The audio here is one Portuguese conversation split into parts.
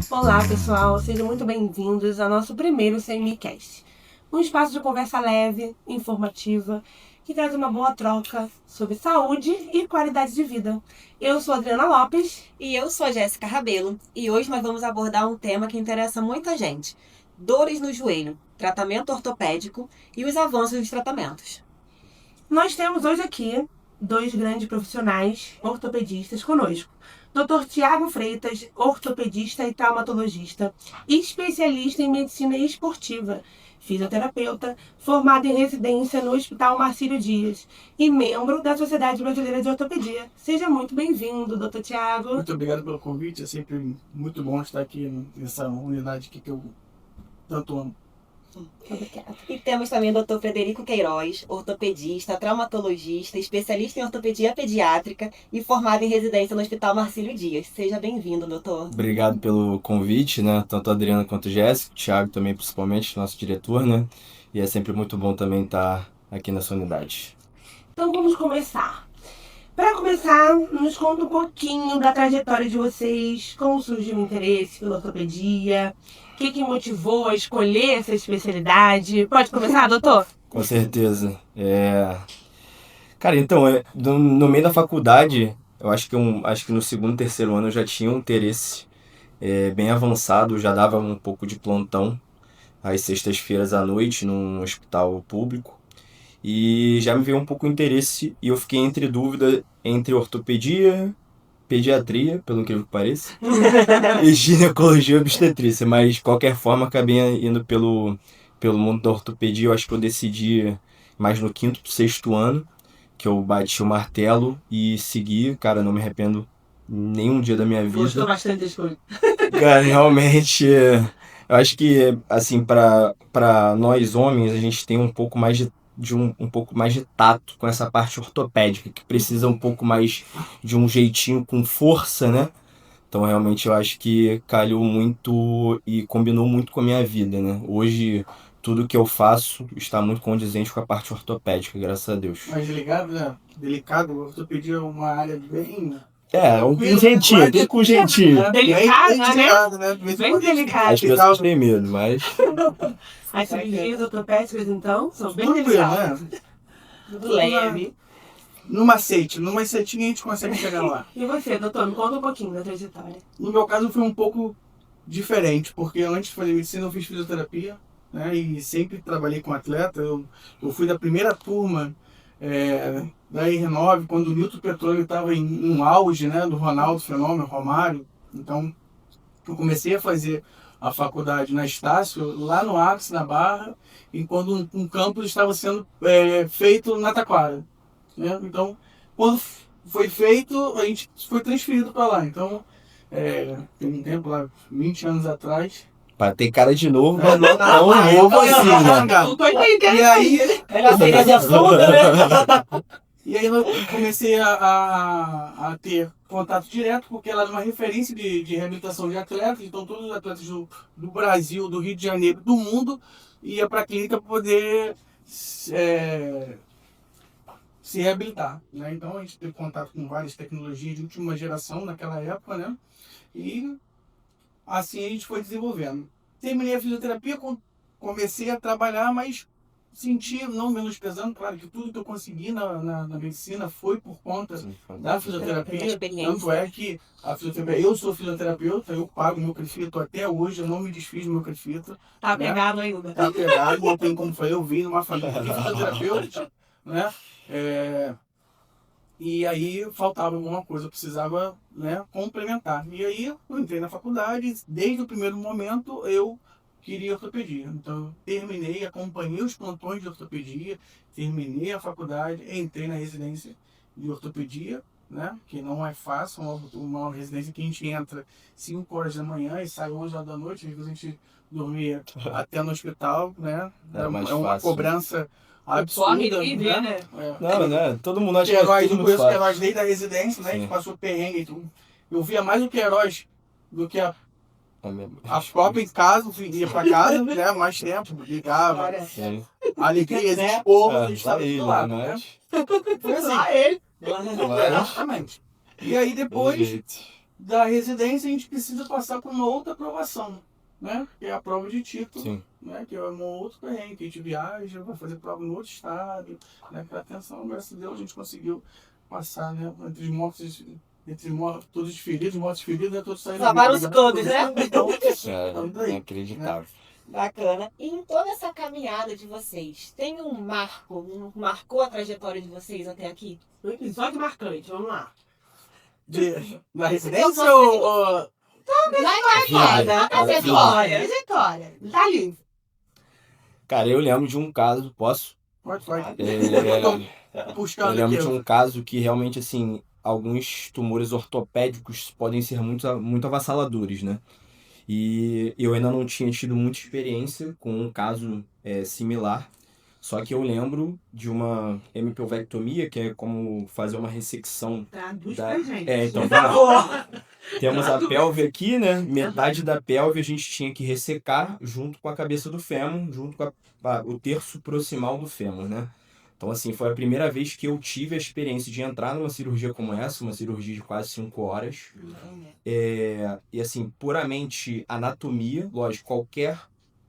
Olá pessoal, sejam muito bem-vindos ao nosso primeiro CMCast, um espaço de conversa leve, informativa, que traz uma boa troca sobre saúde e qualidade de vida. Eu sou a Adriana Lopes. E eu sou a Jéssica Rabelo, e hoje nós vamos abordar um tema que interessa muita gente: dores no joelho, tratamento ortopédico e os avanços dos tratamentos. Nós temos hoje aqui dois grandes profissionais ortopedistas conosco. Dr. Tiago Freitas, ortopedista e traumatologista, especialista em medicina esportiva, fisioterapeuta, formado em residência no Hospital Marcílio Dias e membro da Sociedade Brasileira de Ortopedia. Seja muito bem-vindo, Dr. Tiago. Muito obrigado pelo convite, é sempre muito bom estar aqui nessa unidade que eu tanto amo. Obrigada. E temos também o Dr. Frederico Queiroz, ortopedista, traumatologista, especialista em ortopedia pediátrica e formado em residência no Hospital Marcílio Dias. Seja bem-vindo, doutor. Obrigado pelo convite, né? Tanto a Adriana quanto o Jéssica, o Thiago também principalmente, nosso diretor, né? E é sempre muito bom também estar aqui nessa unidade. Então vamos começar. Para começar, nos conta um pouquinho da trajetória de vocês, como surgiu o interesse pela ortopedia, o que motivou a escolher essa especialidade. Pode começar, doutor? Com certeza. Cara, então, no meio da faculdade, eu acho que no segundo, terceiro ano eu já tinha um interesse bem avançado, já dava um pouco de plantão às sextas-feiras à noite num hospital público. E já me veio um pouco o interesse e eu fiquei entre dúvida entre ortopedia, pediatria, pelo incrível que pareça, e ginecologia e obstetrícia, mas de qualquer forma acabei indo pelo mundo da ortopedia. Eu acho que eu decidi mais no quinto pro sexto ano, que eu bati o martelo e segui. Cara, não me arrependo nenhum dia da minha vida. Gostou bastante da escolha. Cara, realmente, eu acho que, assim, para nós homens, a gente tem um pouco mais um pouco mais de tato com essa parte ortopédica, que precisa um pouco mais de um jeitinho com força, né? Então, realmente, eu acho que calhou muito e combinou muito com a minha vida, né? Hoje, tudo que eu faço está muito condizente com a parte ortopédica, graças a Deus. Mas delicado, né? Delicado, a ortopedia é uma área bem... Um jeitinho, tem com jeitinho. Delicado, né? Bem delicado. As pessoas têm medo, mas... As cirurgias ortopédicas, então, são bem Tranquilo, delicadas. né? Tudo leve. Numa setinha a gente consegue chegar lá. E você, doutor, me conta um pouquinho da trajetória. No meu caso foi um pouco diferente, porque antes de fazer medicina eu fiz fisioterapia, né? E sempre trabalhei com atleta. Eu fui da primeira turma da R9, quando o Nilton Petróleo estava em um auge, né? Do Ronaldo Fenômeno, Romário. Então eu comecei a fazer a faculdade na Estácio, lá no Axis, na Barra, enquanto um campus estava sendo feito na Taquara, né? Então, quando foi feito, a gente foi transferido para lá. Então, tem um tempo lá, 20 anos atrás. Pra ter cara de novo, mas não novo assim, né? E aí... Ela seria de assunto, né? E aí eu comecei a ter contato direto, porque ela era uma referência de reabilitação de atletas. Então todos os atletas do Brasil, do Rio de Janeiro, do mundo, iam para a clínica para poder se reabilitar, né? Então a gente teve contato com várias tecnologias de última geração naquela época, né? E assim a gente foi desenvolvendo. Terminei a fisioterapia, comecei a trabalhar, mas senti, não menosprezando, claro que tudo que eu consegui na medicina foi por conta da fisioterapia. Tanto é que a fisioterapia, eu sou fisioterapeuta, eu pago meu CREFITO até hoje, eu não me desfiz do meu CREFITO. Tá né? pegado ainda. Tá pegado, não tem como fazer. Eu vim numa família de fisioterapeutas, né? E aí faltava alguma coisa, eu precisava, né, complementar. E aí eu entrei na faculdade, desde o primeiro momento eu queria ortopedia. Então eu acompanhei os plantões de ortopedia, terminei a faculdade, entrei na residência de ortopedia, né? Que não é fácil, uma residência que a gente entra 5 horas da manhã e sai 11 horas da noite, às vezes a gente dormia até no hospital, né? É mais uma fácil. Cobrança absurda, né? Não, né? Todo mundo acha Queiroz, que é eu tudo conheço o fácil. Queiroz desde a residência, né? A gente passou perrengue e tudo. Eu via mais o Queiroz do que a própria em casa, ia pra casa, né? Mais tempo, ligava. A alegria Né? existe pouco, a É, gente estava aí, do lado, né? mas... Foi assim. Lá ele. Exatamente. E aí Pelo depois jeito. da residência a gente precisa passar por uma outra aprovação, né? Que é a prova de título, Sim. né? Que é um outro perrengue, que a gente viaja, vai fazer prova em outro estado, né? Que atenção, graças a Deus a gente conseguiu passar, né? Entre os mortos, todos os feridos, mortos feridos, né? Todos saíram. Salvaram-se todos, né? Então, É estamos aí. inacreditável. Bacana. E em toda essa caminhada de vocês, tem marcou a trajetória de vocês até aqui? Um episódio marcante, vamos lá. Na residência ou... Na Vida. trajetória. Trajetória. Tá livre. Cara, eu lembro de um caso, posso? Pode. Eu Buscando lembro aqui. de um caso que realmente, assim, alguns tumores ortopédicos podem ser muito avassaladores, né? E eu ainda não tinha tido muita experiência com um caso similar. Só que eu lembro de uma hemipelvectomia, que é como fazer uma ressecção. Traduz Da- pra gente. então, Por favor. temos a pelve aqui, né? Metade da pelve a gente tinha que ressecar junto com a cabeça do fêmur, junto com o terço proximal do fêmur, né? Então, assim, foi a primeira vez que eu tive a experiência de entrar numa cirurgia como essa, uma cirurgia de quase 5 horas. E, assim, puramente anatomia, lógico, qualquer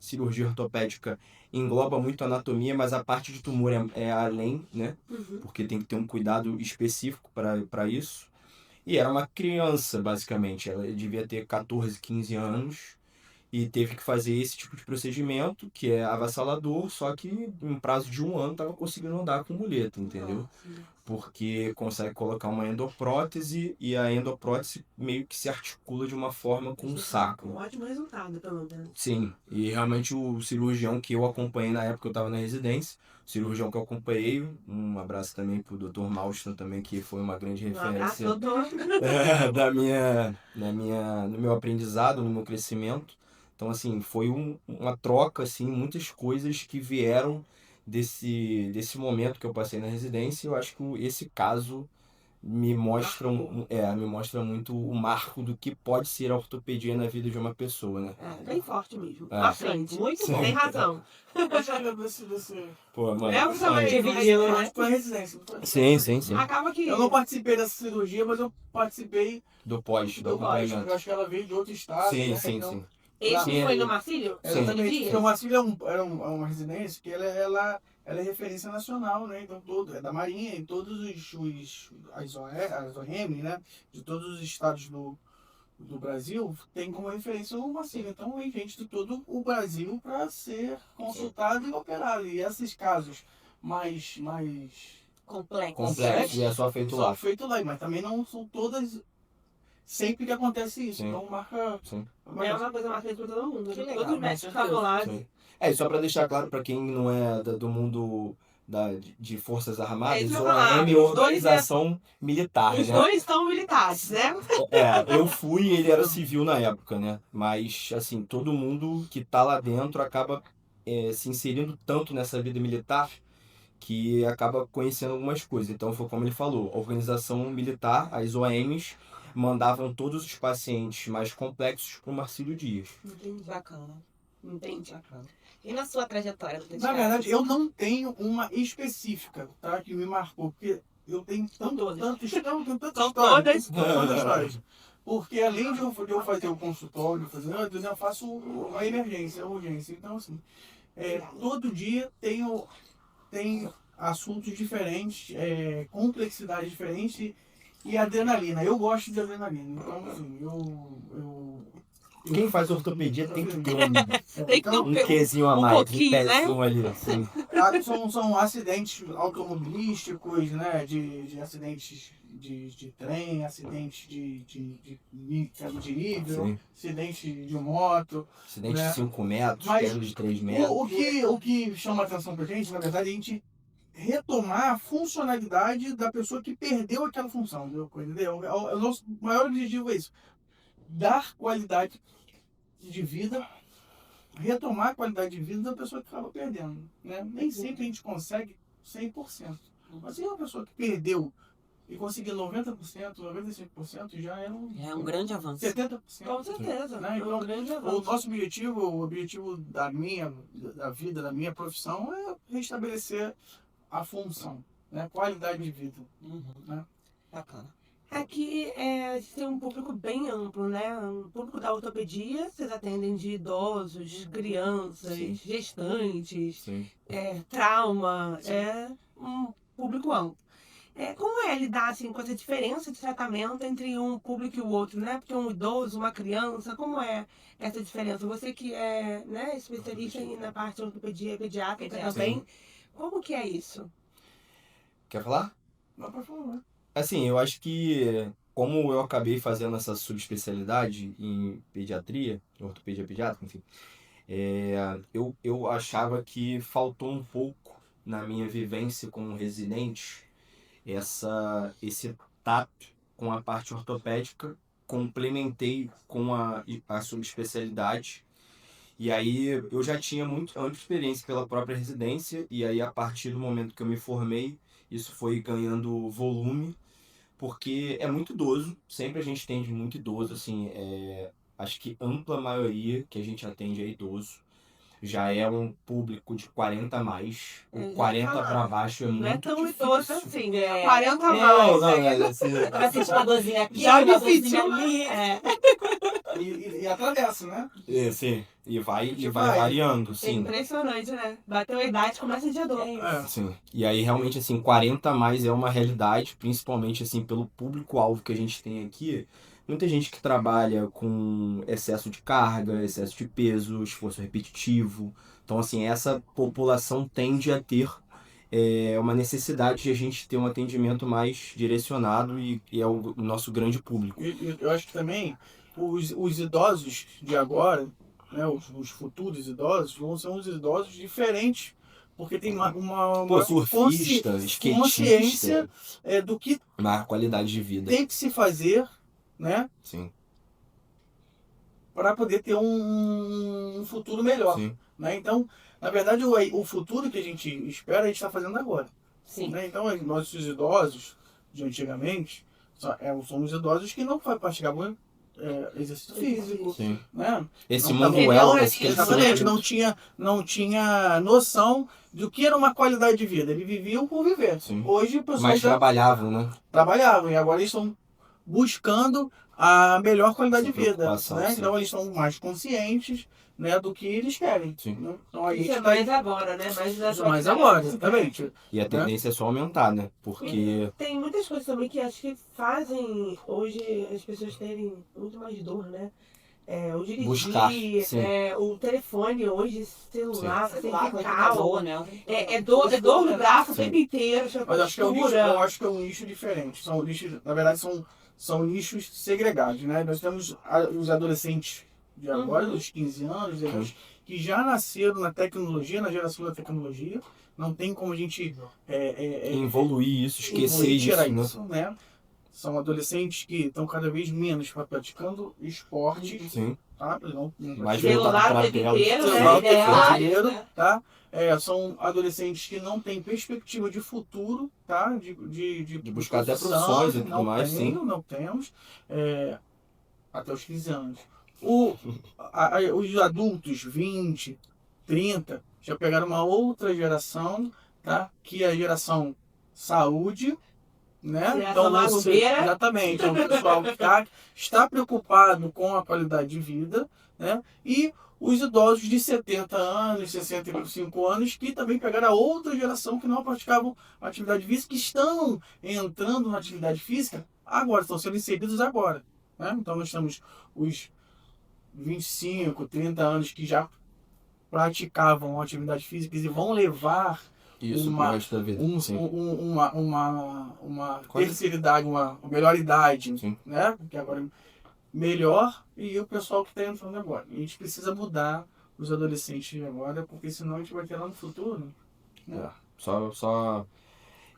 cirurgia ortopédica engloba muito anatomia, mas a parte de tumor é além, né? Porque tem que ter um cuidado específico para isso. E era uma criança, basicamente. Ela devia ter 14, 15 anos e teve que fazer esse tipo de procedimento, que é avassalador, só que em um prazo de 1 ano estava conseguindo andar com muleta, entendeu? Porque consegue colocar uma endoprótese e a endoprótese meio que se articula de uma forma com o Um sacro. ótimo resultado, pelo menos. Sim, e realmente o cirurgião que eu acompanhei na época que eu estava na residência, o cirurgião que eu acompanhei, um abraço também pro Dr. Mauston também, que foi uma grande Um abraço, referência doutor. no meu aprendizado, no meu crescimento. Então, assim, foi uma troca, assim, muitas coisas que vieram desse momento que eu passei na residência. Eu acho que esse caso me mostra, me mostra muito o marco do que pode ser a ortopedia na vida de uma pessoa, né? Bem forte mesmo. É. À frente. Muito Sim. bom. Tem razão. Pô, mano. Eu também. Dividiu, né? Foi a residência. Sim. Acaba que... Eu não participei dessa cirurgia, mas eu participei Do pós, do do pós. acompanhamento. Eu acho que ela veio de outro estado. Sim, né? sim, Então, sim. Esse Sim, foi é- no Marcílio? Exatamente. Dias? Porque o Marcílio é uma residência que ela é referência nacional, né? Então, é da Marinha, em todos as ORM, né? De todos os estados do Brasil, tem como referência o Marcílio. Então, vem gente de todo o Brasil para ser consultado e operado. E esses casos mais Complexo. Complexo, e é só feito são lá. feitos lá, mas também não são todas sempre que acontece isso. Sim. Então, marca... Sim. É uma coisa marcante pra todo mundo. Que legal, Todos os com médicos certeza. estavam lá. Sim. E só para deixar claro para quem não é do mundo de Forças Armadas, isso que eu o ia falar. OAM é Os dois organização militar, Os né? dois são militares, né? Eu fui e ele era civil na época, né? Mas, assim, todo mundo que tá lá dentro acaba se inserindo tanto nessa vida militar que acaba conhecendo algumas coisas. Então, foi como ele falou, a organização militar, as OMs, mandavam todos os pacientes mais complexos para o Marcílio Dias. Entendi. Bacana. Entendi. Bacana. E na sua trajetória, doutor Na Thiago? verdade, eu não tenho uma específica, tá? Que me marcou, porque eu tenho todas. tantas São histórias. todas. São todas histórias. Porque além de eu fazer o consultório, eu faço a emergência, a urgência. Então, assim, todo dia tem assuntos diferentes, complexidades diferentes e adrenalina. Eu gosto de adrenalina. Então, assim, Quem faz ortopedia tem que ter Tem que ter um quezinho a um mais, pouquinho, né? pezinho ali, assim. São acidentes automobilísticos, né? De acidentes de trem, acidentes de queda de nível, Sim. acidente de moto. Acidente Né? de 5 metros, Mas queda de 3 metros. O que chama a atenção pra gente, na verdade, é a gente retomar a funcionalidade da pessoa que perdeu aquela função, entendeu? O nosso maior objetivo é isso. Dar qualidade de vida, retomar a qualidade de vida da pessoa que acaba perdendo, né? Nem sempre a gente consegue 100%. Mas se é uma pessoa que perdeu e conseguir 90%, 95% já é um grande avanço. 70%. Com certeza. Né? É um grande O avanço. nosso objetivo, o objetivo da vida, da minha profissão é restabelecer a função, né? Qualidade de vida. Né? Bacana. Aqui a gente tem um público bem amplo, né? Um público da ortopedia, vocês atendem de idosos, crianças, Sim. gestantes, Sim. trauma, é um público amplo. Como é lidar assim, com essa diferença de tratamento entre um público e o outro, né? Porque um idoso, uma criança, como é essa diferença? Você que é, né, especialista na parte de ortopedia e pediátrica também, como que é isso? Quer falar? Não, por favor. Assim, eu acho que como eu acabei fazendo essa subespecialidade em pediatria, ortopedia pediátrica, enfim, eu achava que faltou um pouco na minha vivência como residente esse tato com a parte ortopédica, complementei com a subespecialidade. E aí eu já tinha muita experiência pela própria residência, e aí a partir do momento que eu me formei, isso foi ganhando volume, porque é muito idoso, sempre a gente atende muito idoso, assim, acho que ampla maioria que a gente atende é idoso, já é um público de 40 a mais, o 40 para baixo é Não é muito tão difícil. idoso assim, 40 a Não, mais. assim, Vai sentir uma dorzinha aqui, Já uma me dorzinha sentiu. ali. E atravessa, né? sim, e vai Vai. variando, É sim. impressionante, né? Bateu a idade, começa a sentir a dor. É. Sim. E aí realmente assim, 40 a mais é uma realidade, principalmente assim pelo público-alvo que a gente tem aqui. Muita gente que trabalha com excesso de carga, excesso de peso, esforço repetitivo. Então assim, essa população tende a ter uma necessidade de a gente ter um atendimento mais direcionado e é o nosso grande público. E eu acho que também os idosos de agora, né, os futuros idosos, vão ser uns idosos diferentes, porque tem uma Pô, surfista, consciência skatista, do que na qualidade de vida. tem que se fazer, né, Sim, para poder ter um futuro melhor. sim. Né? Então, na verdade, o futuro que a gente espera, a gente está fazendo agora. Sim. Né? Então, nossos idosos de antigamente são os idosos que não praticavam exercício físico. Sim. Né? Esse Não mundo tavam- wellness que eles Exatamente, são. não tinha noção do que era uma qualidade de vida. Eles viviam por viver. Sim. Hoje, o pessoal Mas já trabalhavam, né? trabalhavam e agora eles estão buscando a melhor qualidade de Essa vida. preocupação, Né? sim. Então, eles estão mais conscientes, né, do que eles querem. Sim. Né? Então, aí Isso é está mais agora, né? mais agora, exatamente. E a tendência é só aumentar, né? Porque Tem muitas coisas também que acho que fazem hoje as pessoas terem muito mais dor, né? O dirigir, Buscar, sim. o telefone hoje, celular, sem Celular, recargo. computador, né? É dor no braço o Sim. tempo inteiro, Mas acho que eu postura. acho que é um nicho diferente. São nichos, na verdade, são nichos segregados, né? Nós temos os adolescentes de agora, dos 15 anos, eles que já nasceram na tecnologia, na geração da tecnologia. Não tem como a gente evoluir isso, esquecer tirar isso, né? isso, né? São adolescentes que estão cada vez menos praticando esporte, Sim. tá? Eles não Mais praticam voltado Celular para o a tempo tela. inteiro, né? celular o Ideal, tempo inteiro, né? tá? São adolescentes que não têm perspectiva de futuro, tá? De buscar até profissão, profissões e tudo não mais, sim. Não temos. Até os 15 anos. Os adultos, 20, 30, já pegaram uma outra geração, tá? Que é a geração saúde, né? Geração macumbeira. Exatamente, é um pessoal que está preocupado com a qualidade de vida, né? E os idosos de 70 anos, 65 anos, que também pegaram a outra geração que não praticavam atividade física, que estão entrando na atividade física agora, estão sendo inseridos agora. Né? Então nós temos os 25, 30 anos que já praticavam atividade física e vão levar Isso pro resto da vida. Sim. uma terceira idade, uma melhor idade, Sim. né? Que agora é melhor, e o pessoal que está entrando agora. A gente precisa mudar os adolescentes de agora, porque senão a gente vai ter lá no futuro. Né?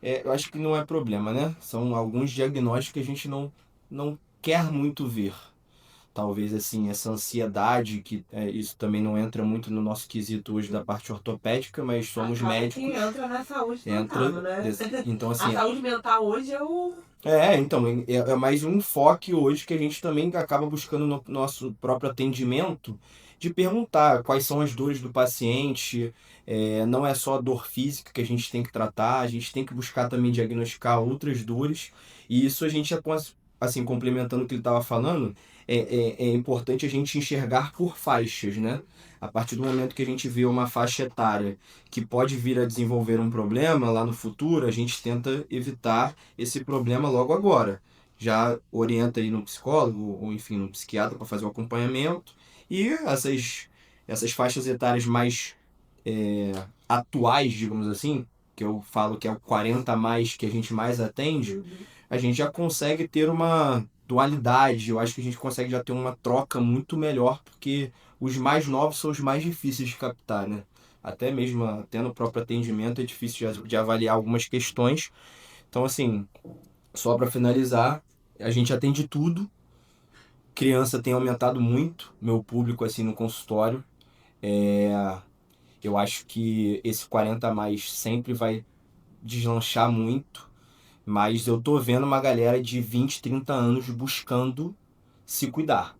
Eu acho que não é problema, né? São alguns diagnósticos que a gente não quer muito ver. talvez assim, essa ansiedade, que isso também não entra muito no nosso quesito hoje da parte ortopédica, mas somos Acaba médicos. que entra na saúde Entra, mental, né? então A assim, saúde mental hoje é o... então, é mais um enfoque hoje que a gente também acaba buscando no nosso próprio atendimento, de perguntar quais são as dores do paciente. Não é só a dor física que a gente tem que tratar, a gente tem que buscar também diagnosticar outras dores, e isso a gente, assim, complementando o que ele estava falando, é importante a gente enxergar por faixas, né? A partir do momento que a gente vê uma faixa etária que pode vir a desenvolver um problema lá no futuro, a gente tenta evitar esse problema logo agora. Já orienta aí no psicólogo, ou enfim, no psiquiatra para fazer o acompanhamento. E essas faixas etárias mais atuais, digamos assim, que eu falo que é o 40 a mais que a gente mais atende, a gente já consegue ter uma dualidade. Eu acho que a gente consegue já ter uma troca muito melhor, porque os mais novos são os mais difíceis de captar, né? Até mesmo até no próprio atendimento é difícil de avaliar algumas questões. Então, assim, só para finalizar, a gente atende tudo. Criança tem aumentado muito, meu público assim no consultório. Eu acho que esse 40 a mais sempre vai deslanchar muito, mas eu tô vendo uma galera de 20, 30 anos buscando se cuidar,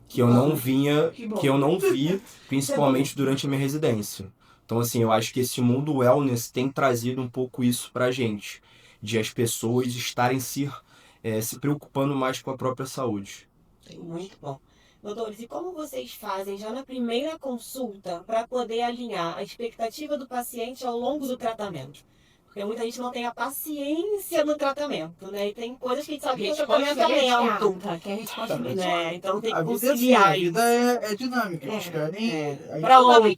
que eu não vinha, Que bom. que eu não vi, principalmente durante a minha residência. Então, assim, eu acho que esse mundo wellness tem trazido um pouco isso pra gente, de as pessoas estarem se preocupando mais com a própria saúde. Muito bom. Doutores, e como vocês fazem já na primeira consulta para poder alinhar a expectativa do paciente ao longo do tratamento? Porque muita gente não tem a paciência no tratamento, né? E tem coisas que a gente sabe que o tratamento é lento, que a resposta né? Então tem que A vida, assim, conciliar a isso. vida é dinâmica. Eles querem. Pra ontem.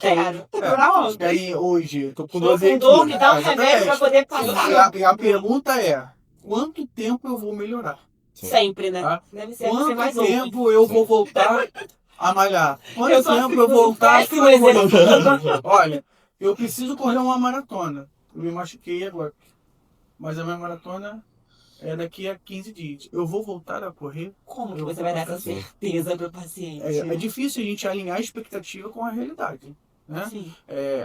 Pra Eles querem hoje. Tô com Estou dor com dor, aqui. me dá um remédio para poder passar. E a pergunta é: quanto tempo eu vou melhorar? Sempre, né? Tá? Deve ser você Quanto mais um. tempo eu vou voltar a malhar? Quanto só tempo fico eu vou voltar a péssimo exemplo. Olha, eu preciso correr uma maratona. Eu me machuquei agora. Mas a minha maratona é daqui a 15 dias. Eu vou voltar a correr? Como que você vai dar essa certeza para o paciente? É difícil a gente alinhar a expectativa com a realidade. Né? Sim.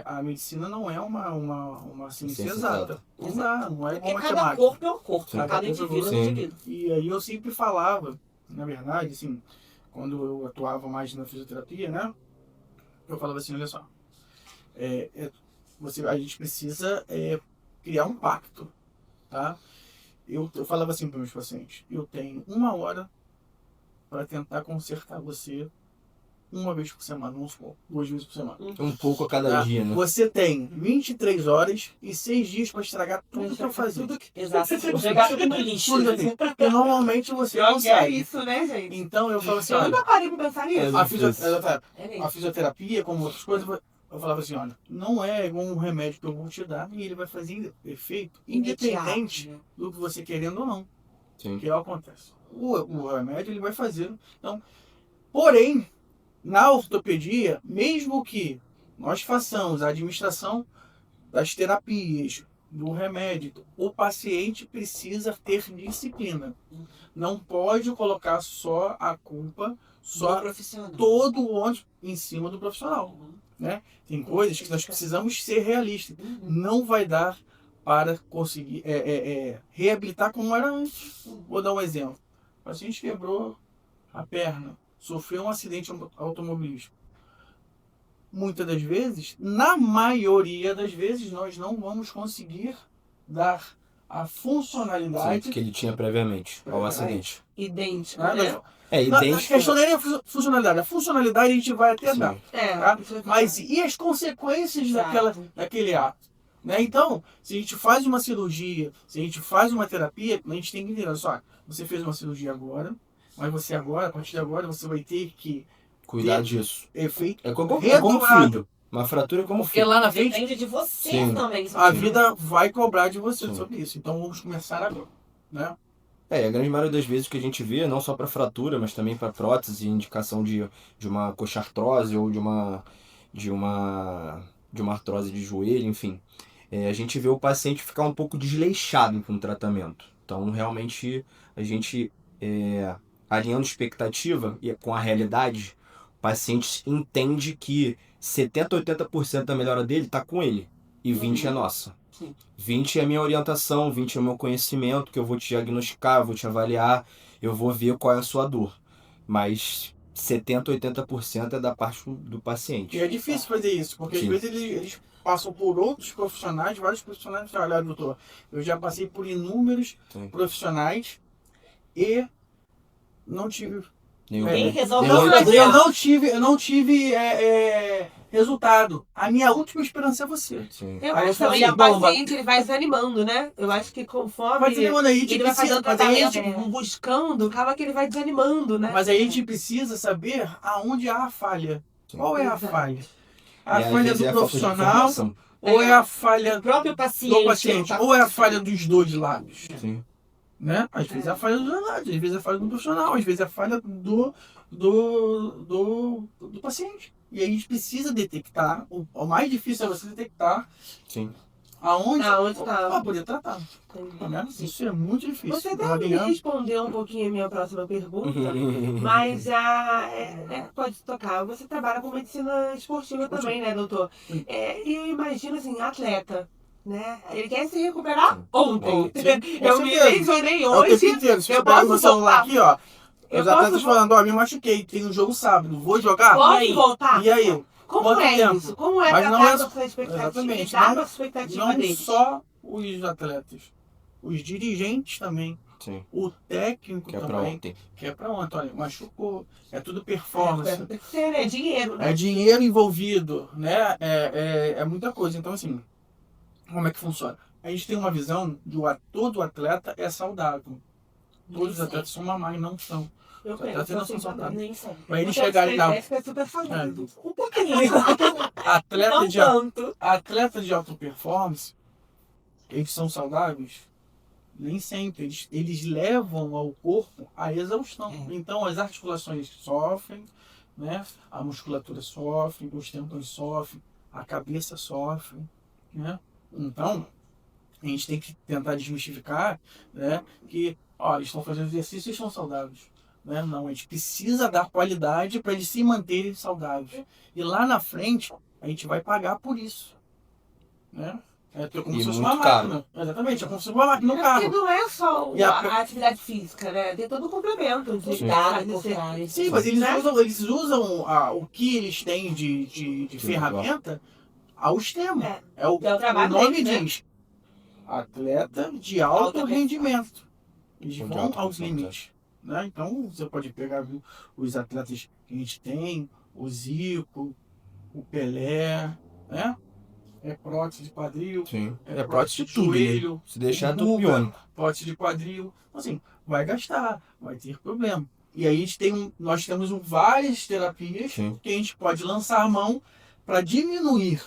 A medicina não é uma ciência Ciência exata. Não é igual Porque cada matemática. corpo é um corpo, Sim. cada indivíduo é um Sim. indivíduo. E aí eu sempre falava, na verdade, assim, quando eu atuava mais na fisioterapia, né? Eu falava assim, olha só, a gente precisa criar um pacto, tá? Eu falava assim para meus pacientes, eu tenho 1 hora para tentar consertar você 1 vez por semana, vamos supor, 2 vezes por semana. Um pouco a cada Tá? dia, né? Você tem 23 horas e 6 dias para estragar tudo que eu fazia. Exato. Jogar tudo no lixo. Tudo assim. E normalmente você É consegue. isso, né, gente? Então eu falo assim, Eu olha, nunca parei pra pensar nisso. a fisioterapia, como outras coisas, eu falava assim, olha, não é igual um remédio que eu vou te dar e ele vai fazer efeito independente Imediato. do que você querendo ou não. Sim. Que acontece. O remédio ele vai fazer. Então, porém, na ortopedia, mesmo que nós façamos a administração das terapias, do remédio, o paciente precisa ter disciplina. Não pode colocar só a culpa, só profissional. todo o ônibus em cima do profissional. Né? Tem coisas que nós precisamos ser realistas. Não vai dar para conseguir reabilitar como era antes. Vou dar um exemplo. O paciente quebrou a perna, sofreu um acidente automobilístico. Muitas das vezes, na maioria das vezes, nós não vamos conseguir dar a funcionalidade. Sim, que ele tinha previamente ao acidente. Idêntico, Né? né? É A idêntico. questão não é a funcionalidade. A funcionalidade a gente vai até Sim. dar. É, Tá? Mas e as consequências Exato. daquele ato? Né? Então, se a gente faz uma cirurgia, se a gente faz uma terapia, a gente tem que entender, só, você fez uma cirurgia agora, mas você agora, a partir de agora, você vai ter que Cuidar ter disso. efeito É como redobrado. filho. Uma fratura é como Porque filho. lá na frente, Depende de você Sim. também. a vida vai cobrar de você Sim. sobre isso. Então, vamos começar agora. Né? A grande maioria das vezes que a gente vê, não só para fratura, mas também para prótese, indicação de uma coxartrose ou de uma artrose de joelho, enfim. A gente vê o paciente ficar um pouco desleixado com o tratamento. Então, realmente, a gente alinhando expectativa e com a realidade, o paciente entende que 70, 80% da melhora dele está com ele e 20 é nossa. Sim. 20 é minha orientação, 20 é o meu conhecimento, que eu vou te diagnosticar, vou te avaliar, eu vou ver qual é a sua dor. Mas 70, 80% é da parte do paciente. E é difícil fazer isso, porque Sim. às vezes eles passam por outros profissionais, vários profissionais, que olha, doutor, eu já passei por inúmeros Sim. profissionais e não tive... Ninguém É, resolve eu- nada. eu não tive resultado. A minha última esperança é você. Sim. Eu Aí eu acho falo também assim, o bom, paciente ele vai desanimando, né? Eu acho que conforme Mas aí, mano, a gente ele vai fazendo precisa, mas aí a tratamento, gente, buscando, acaba que ele vai desanimando, né? mas aí a gente precisa saber aonde há a falha. Sim. Qual é a Exato. falha? E A às falha vezes do é a falta de profissional informação. ou é a falha O próprio do paciente. paciente? tá- Ou é a falha dos dois lados? Sim. Né? Às vezes é a falha dos dois lados, às vezes é a falha do profissional, às vezes é a falha do paciente. E aí a gente precisa detectar, o mais difícil é você detectar Sim. aonde tá. para poder tratar. Né? Isso é muito difícil. Você Tá até me ligado? respondeu um pouquinho a minha próxima pergunta, mas pode tocar. Você trabalha com medicina esportiva também, né, doutor? Sim. E eu imagino assim, atleta, né? Ele quer se recuperar Sim. ontem. Sim, com Eu me certeza. lesionei É o tempo hoje. inteiro. Se eu você pegar posso meu celular voltar. aqui, ó, Eu os atletas posso falando, ó, me machuquei, tem um jogo sábado, vou jogar? Posso aí? voltar? E aí? Como Quanto é tempo? isso? Como é Mas não tratar é- com a sua expectativa? Exatamente, Lidar não- com a expectativa Não deles? só os atletas, os dirigentes também, Sim. o técnico Que é pra também, ontem. que é pra ontem, olha, machucou, é tudo performance, Tem que ser, é dinheiro, né? é dinheiro envolvido, né? É muita coisa. Então, assim, como é que funciona? A gente tem uma visão de todo atleta é saudável. Todos os atletas são mamãe, não são. Eu Os atletas não penso são assim saudáveis. Nem sei. Pra eles Então, chegarem lá, é super saudável. Um pouquinho. atleta Não de, tanto. atleta de alta performance, eles são saudáveis? Nem sempre. Eles levam ao corpo a exaustão. Então as articulações sofrem, né? A musculatura sofre, os tendões sofrem, a cabeça sofre, né? Então, a gente tem que tentar desmistificar, né? Que, ó, eles estão fazendo exercício e estão saudáveis. Né? Não, a gente precisa dar qualidade para eles se manterem saudáveis. E lá na frente, a gente vai pagar por isso. Né? É como E se fosse muito uma caro. máquina. Exatamente, é como se fosse uma máquina no Porque carro. não é só E a atividade física, né? Tem todo o complemento de Sim. fazer Por trás. exercício. Sim, mas eles Né? usam o que eles têm de ferramenta ao extremo. É. É o trabalho nome deles, né? diz. Atleta de alto Alta rendimento. Eles De vão alta aos performance. limites. Né? Então você pode pegar os atletas que a gente tem, o Zico, o Pelé, né? É prótese de quadril, Sim. É É prótese de tudo, joelho, né? Se deixar o tudo Guga, biônico. prótese de quadril. Assim, vai gastar, vai ter problema. E aí nós temos várias terapias Sim. que a gente pode lançar mão para diminuir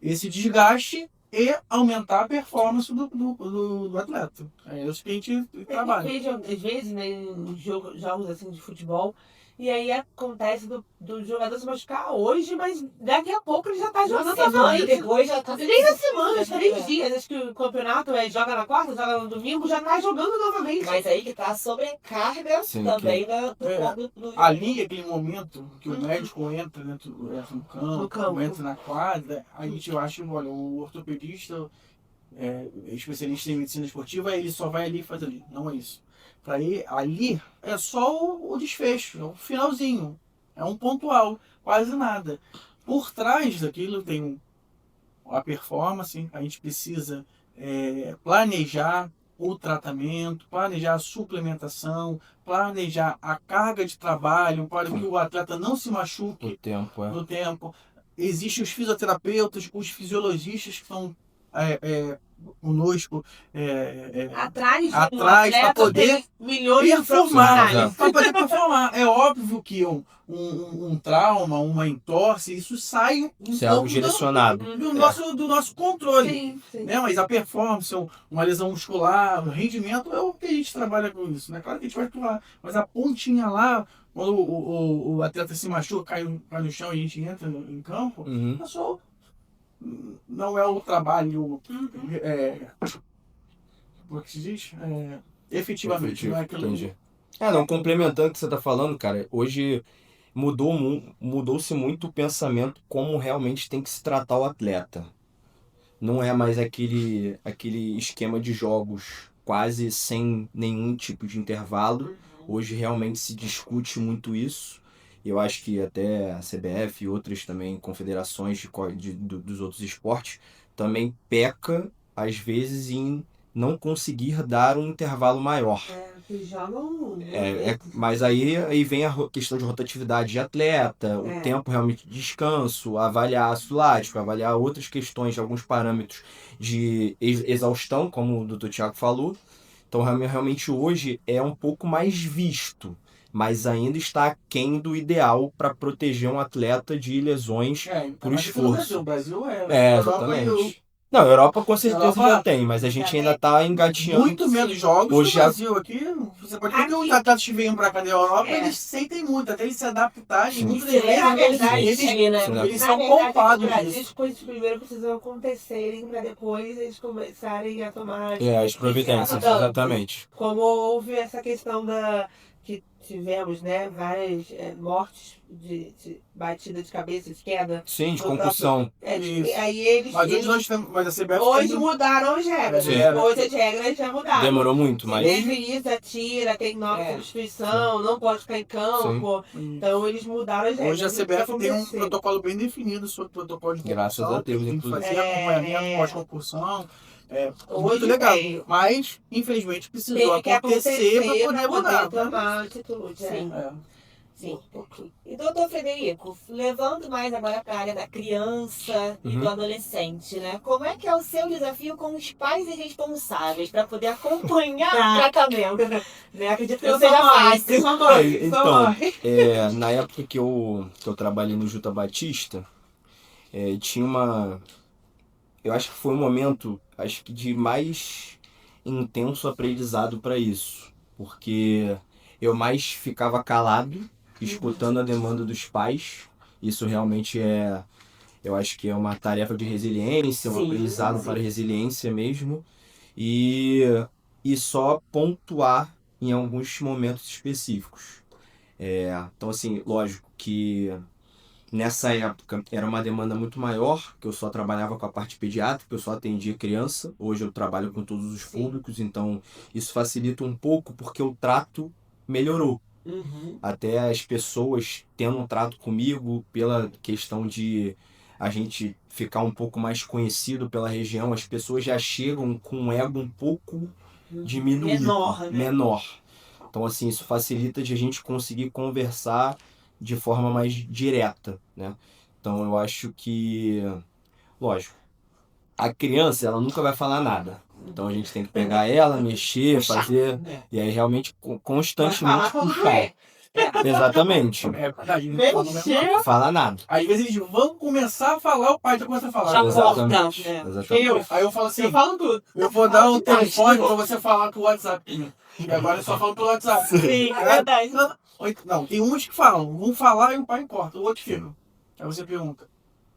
esse desgaste e aumentar a performance do atleta. É isso que a gente Eu trabalha. vejo, às vezes, né, em jogos assim, de futebol, e aí acontece do jogador se machucar hoje, mas daqui a pouco ele já tá Uma jogando semana novamente. depois já tá. Nem na semana, 3 dias. Acho que o campeonato joga na quarta, joga no domingo, já tá jogando novamente. Mas aí que tá a sobrecarga Sim, também do É. corpo do. Ali, aquele momento que o médico entra dentro no No campo. campo, entra na quadra, a gente acha, olha, o ortopedista, especialista em medicina esportiva, ele só vai ali fazer ali. Não é isso. Para ir ali é só o desfecho, é o finalzinho. É um pontual, quase nada. Por trás daquilo tem a performance, a gente precisa planejar o tratamento, planejar a suplementação, planejar a carga de trabalho para que o atleta não se machuque O tempo, no tempo. Existem os fisioterapeutas, os fisiologistas que estão conosco Atrás de um Atrás, pra atleta poder tem milhões de performar, profissionais. para poder performar. É óbvio que um trauma, uma entorse, isso sai Isso é algo direcionado. do nosso controle. Sim, sim. Né? Mas a performance, uma lesão muscular, o rendimento é o que a gente trabalha com isso. Né? Claro que a gente vai atuar, mas a pontinha lá, quando o atleta se machuca, cai no chão e a gente entra em campo, Uhum. é só, não é o trabalho, como é que se diz? Efetivamente. Efetivo, Não é aquilo, entendi. Não, complementando o que você tá falando, cara, hoje mudou-se muito o pensamento como realmente tem que se tratar o atleta. Não é mais aquele esquema de jogos quase sem nenhum tipo de intervalo. Hoje realmente se discute muito isso. Eu acho que até a CBF e outras também confederações dos outros esportes também peca, às vezes, em não conseguir dar um intervalo maior. Que jogam. Mas aí vem a questão de rotatividade de atleta, o tempo realmente de descanso, avaliar sulático, avaliar outras questões, alguns parâmetros de exaustão, como o Dr. Thiago falou. Então, realmente hoje é um pouco mais visto, mas ainda está aquém do ideal para proteger um atleta de lesões por esforço. O Brasil Exatamente. Não, a Europa com certeza já tem, mas a gente ainda está engatinhando. Muito menos jogos Hoje no Brasil aqui. Você pode ver que os atletas que vêm para cá da Europa, eles sentem muito, até eles se adaptarem. Muitas vezes Na verdade, eles são poupados disso. As coisas primeiro precisam acontecerem para depois eles começarem a tomar as providências, exatamente. Como houve essa questão que tivemos, né, várias mortes de batida de cabeça, de queda. Sim, de concussão. Aí eles. Mas hoje nós temos. Mas a CBF hoje mudaram as regras. Hoje as regras já mudaram. Demorou muito, mas. Desliza, tira, tem nova substituição, não pode ficar em campo. Então eles mudaram as regras. Hoje a CBF tem um protocolo bem definido sobre o protocolo de concussão. Graças a Deus, tem que inclusive. fazer acompanhamento pós-concussão. Muito legal. Mas, infelizmente, precisou acontecer para poder mudar. Tomar atitude. Sim. E doutor Frederico, levando mais agora para a área da criança e do adolescente, né? Como é que é o seu desafio com os pais e responsáveis para poder acompanhar o tratamento? Né? Acredito que não seja fácil. Então, na época que eu trabalhei no Juta Batista, tinha uma... Eu acho que foi um momento, acho que de mais intenso aprendizado para isso. Porque eu mais ficava calado, escutando a demanda dos pais. Isso realmente eu acho que é uma tarefa de resiliência, um aprendizado para resiliência mesmo. E só pontuar em alguns momentos específicos. Então, assim, lógico que nessa época era uma demanda muito maior, que eu só trabalhava com a parte pediátrica, eu só atendia criança. Hoje eu trabalho com todos os públicos, então isso facilita um pouco porque o trato melhorou. Até as pessoas tendo um trato comigo, pela questão de a gente ficar um pouco mais conhecido pela região, as pessoas já chegam com um ego um pouco diminuído, menor. Então, assim, isso facilita de a gente conseguir conversar de forma mais direta, né? Então, eu acho que, lógico, a criança, ela nunca vai falar nada. Então, a gente tem que pegar ela, mexer, fazer, e aí realmente constantemente puxar. Exatamente. Fala nada. Às vezes eles vão começar a falar, o pai já começa a falar. Já Exatamente. Aí eu falo assim, Eu falo tudo. eu vou dar um telefone pra você falar pro WhatsApp. E agora eu só falo pelo WhatsApp. Sim, é verdade. Não, tem uns que falam, vão falar e o pai corta, o outro fica. Aí você pergunta,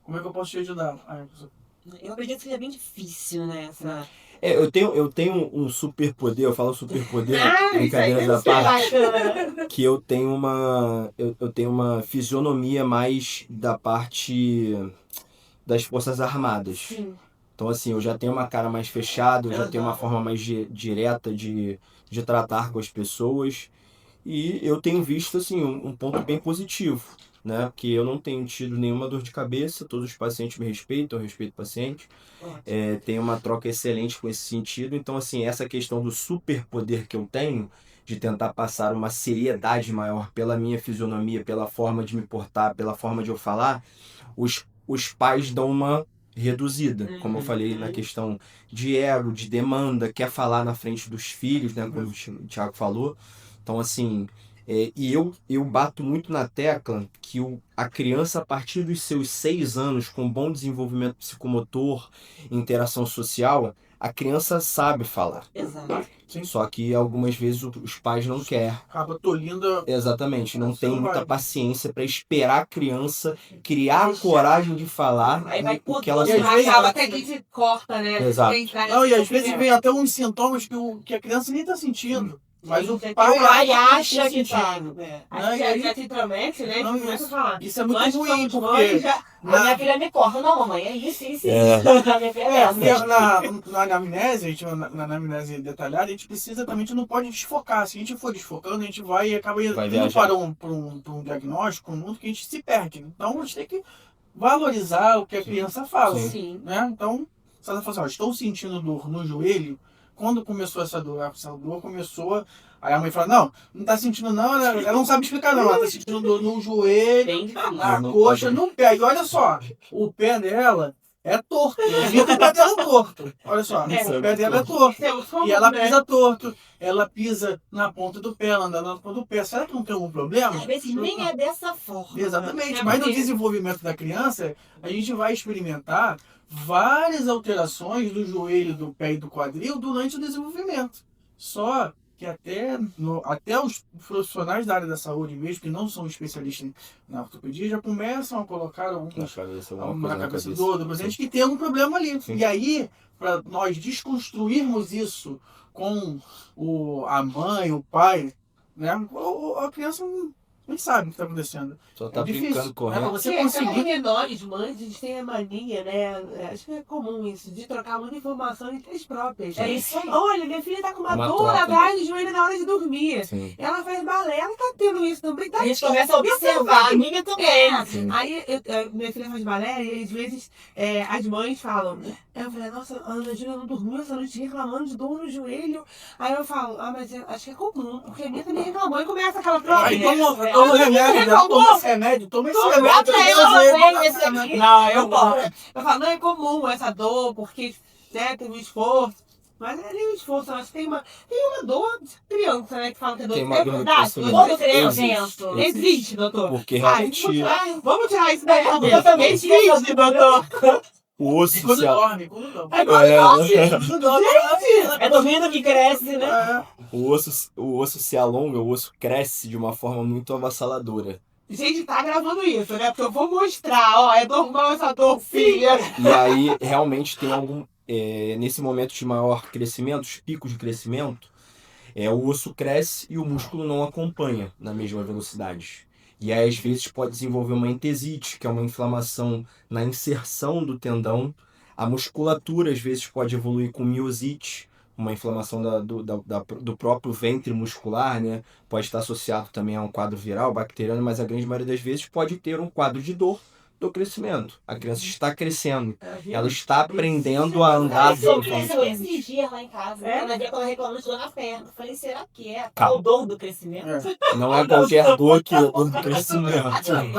como é que eu posso te ajudar? Eu acredito que seja bem difícil, né? Eu tenho um superpoder, eu falo superpoder, brincadeira da parte, que eu tenho uma fisionomia mais da parte das Forças Armadas. Então, assim, eu já tenho uma cara mais fechada, eu já tenho uma forma mais direta de tratar com as pessoas. E eu tenho visto, assim, um ponto bem positivo, né? Porque eu não tenho tido nenhuma dor de cabeça, todos os pacientes me respeitam, eu respeito o paciente. Tenho uma troca excelente com esse sentido. Então, assim, essa questão do superpoder que eu tenho, de tentar passar uma seriedade maior pela minha fisionomia, pela forma de me portar, pela forma de eu falar, os pais dão uma reduzida, como eu falei na questão de ego, de demanda, quer falar na frente dos filhos, né? Como o Thiago falou. Então, assim, e eu bato muito na tecla que a criança, a partir dos seus 6 anos, com bom desenvolvimento psicomotor, interação social, a criança sabe falar. Exato. Só que algumas vezes os pais não querem. Acaba tolindo. Exatamente, não tem muita paciência para esperar a criança criar a coragem de falar o que ela Acaba até que se corta, né? Exato. Não, e às vezes vem até uns sintomas que a criança nem tá sentindo. Mas o Pai pai acha que tá. tá. É. Aí já se intromete, né? Não, E começa a falar. Isso é muito Nós ruim, somos porque mães, já... A minha filha me corta. Não, mamãe, é isso. É. A minha filha é porque essa. na anamnese, na anamnese detalhada, a gente precisa também, a gente não pode desfocar. Se a gente for desfocando, a gente vai e acaba Vai indo viajar. para um diagnóstico, um mundo que a gente se perde. Então a gente tem que valorizar o que a criança fala. Sim. Sim. Né? Então, se ela fala assim, ó, estou sentindo dor no joelho, quando começou essa dor começou. Aí a mãe fala, não tá sentindo não, ela não sabe explicar não, ela tá sentindo dor no joelho, Bem difícil. na Não coxa, pode. no pé. E olha só, o pé dela é torto. Imagina o pé dela torto. Olha só, Isso é o pé muito dela é torto. Isso é muito comum, E ela né? pisa torto, ela pisa na ponta do pé, ela anda na ponta do pé. Será que não tem algum problema? Às vezes nem é dessa forma. Exatamente, É mas no porque- desenvolvimento da criança, a gente vai experimentar várias alterações do joelho, do pé e do quadril durante o desenvolvimento. Só que até os profissionais da área da saúde mesmo, que não são especialistas na ortopedia, já começam a colocar Na alguns cabeça, alguma na coisa na cabeça cabeça. do paciente que tem algum problema ali. Sim. E aí, para nós desconstruirmos isso com a mãe, o pai, né? A criança não sabe o que está acontecendo. Só tá difícil, brincando, né? correndo. Pra você É conseguir. porque nós, mães, a gente tem a mania, né? Acho que é comum isso, de trocar muita informação entre as próprias. É isso aí. Olha, minha filha tá com uma Uma dor troca. atrás do joelho na hora de dormir. Sim. Ela faz balé, ela tá tendo isso também, tá? A gente começa a observar. A minha também. Sim. Aí minha filha faz balé e às vezes as mães falam. Eu falei, nossa, a Ana Júlia não dormiu essa noite reclamando de dor no joelho. Aí eu falo, mas eu acho que é comum, porque a minha também reclamou e começa aquela troca. Aí né? toma remédio, toma esse remédio, toma esse remédio. Não, eu falo. Eu falo, não é comum essa dor, porque teve um esforço. Mas não é nem um esforço, eu acho que tem uma dor de criança, né? Que fala que é dor. Tem uma É dor verdade, crescimento. dor de Todo criança. crescimento. Existe, doutor. Porque Ai, realmente vamos tirar isso daí. Eu também Existe, doutor. o osso Quando se dorme, quando dorme. Quando dorme. É dormindo que cresce, né? É. o osso se alonga, o osso cresce de uma forma muito avassaladora. Gente, tá gravando isso, né? Porque eu vou mostrar, ó, é normal essa dor, filha. E aí realmente tem nesse momento de maior crescimento, os picos de crescimento, o osso cresce e o músculo não acompanha na mesma velocidade. E aí às vezes pode desenvolver uma entesite, que é uma inflamação na inserção do tendão. A musculatura às vezes pode evoluir com miosite, uma inflamação do próprio ventre muscular, né? Pode estar associado também a um quadro viral, bacteriano, mas a grande maioria das vezes pode ter um quadro de dor do crescimento. A criança está crescendo, ela está aprendendo a andar. Eu soube isso esses dias lá em casa. É? Ela veio com ela reclamando de dor na perna. Eu falei, será que é? Calma. O dor do crescimento? Não é qualquer dor que o crescimento. Também.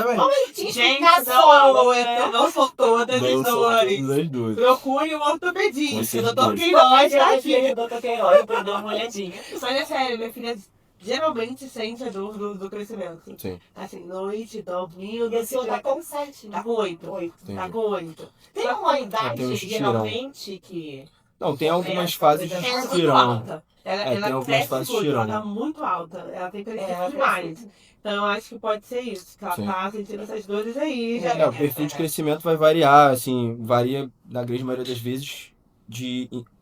Tinha Gente, explicação, não, né? não são todas Não as são dores. todas as dores. Procure um Com ortopedista. certeza. O doutor Queiroz tá aqui. Eu doutor Queiroz pra dar uma olhadinha. Mas é sério, minha filha geralmente sente a dor do crescimento. Sim. Assim, noite, dormindo. E o senhor tá com 7, Tá com 8. Oito. Tá Entendi. com 8. Tem uma tem idade, um geralmente, que... Não, tem algumas fases de Ela é muito tirão. alta. Ela tem algumas cresce fases muito, ela tirando. tá muito alta. Ela tem crescido ela demais. Então eu acho que pode ser isso. Que ela Sim. tá sentindo essas dores aí. Já... O perfil de crescimento vai variar, assim, varia na grande maioria das vezes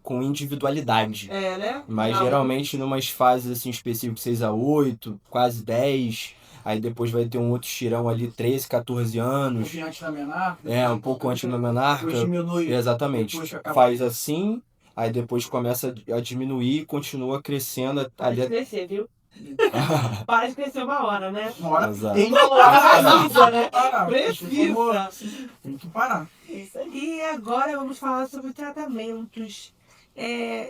com individualidade. né? Mas Não. geralmente numas fases assim específicas, 6 a 8, quase 10, aí depois vai ter um outro tirão ali, 13, 14 Um anos. pouquinho antes da menarca. Um pouco antes da menarca. Depois diminui. Exatamente. Depois que acaba. Faz assim, aí depois começa a diminuir e continua crescendo Para ali. de crescer, viu? Para de crescer uma hora, né? Uma hora Exato. tem que Precisa, né? parar. Precisa. Tem que parar. Isso aí. E agora vamos falar sobre tratamentos.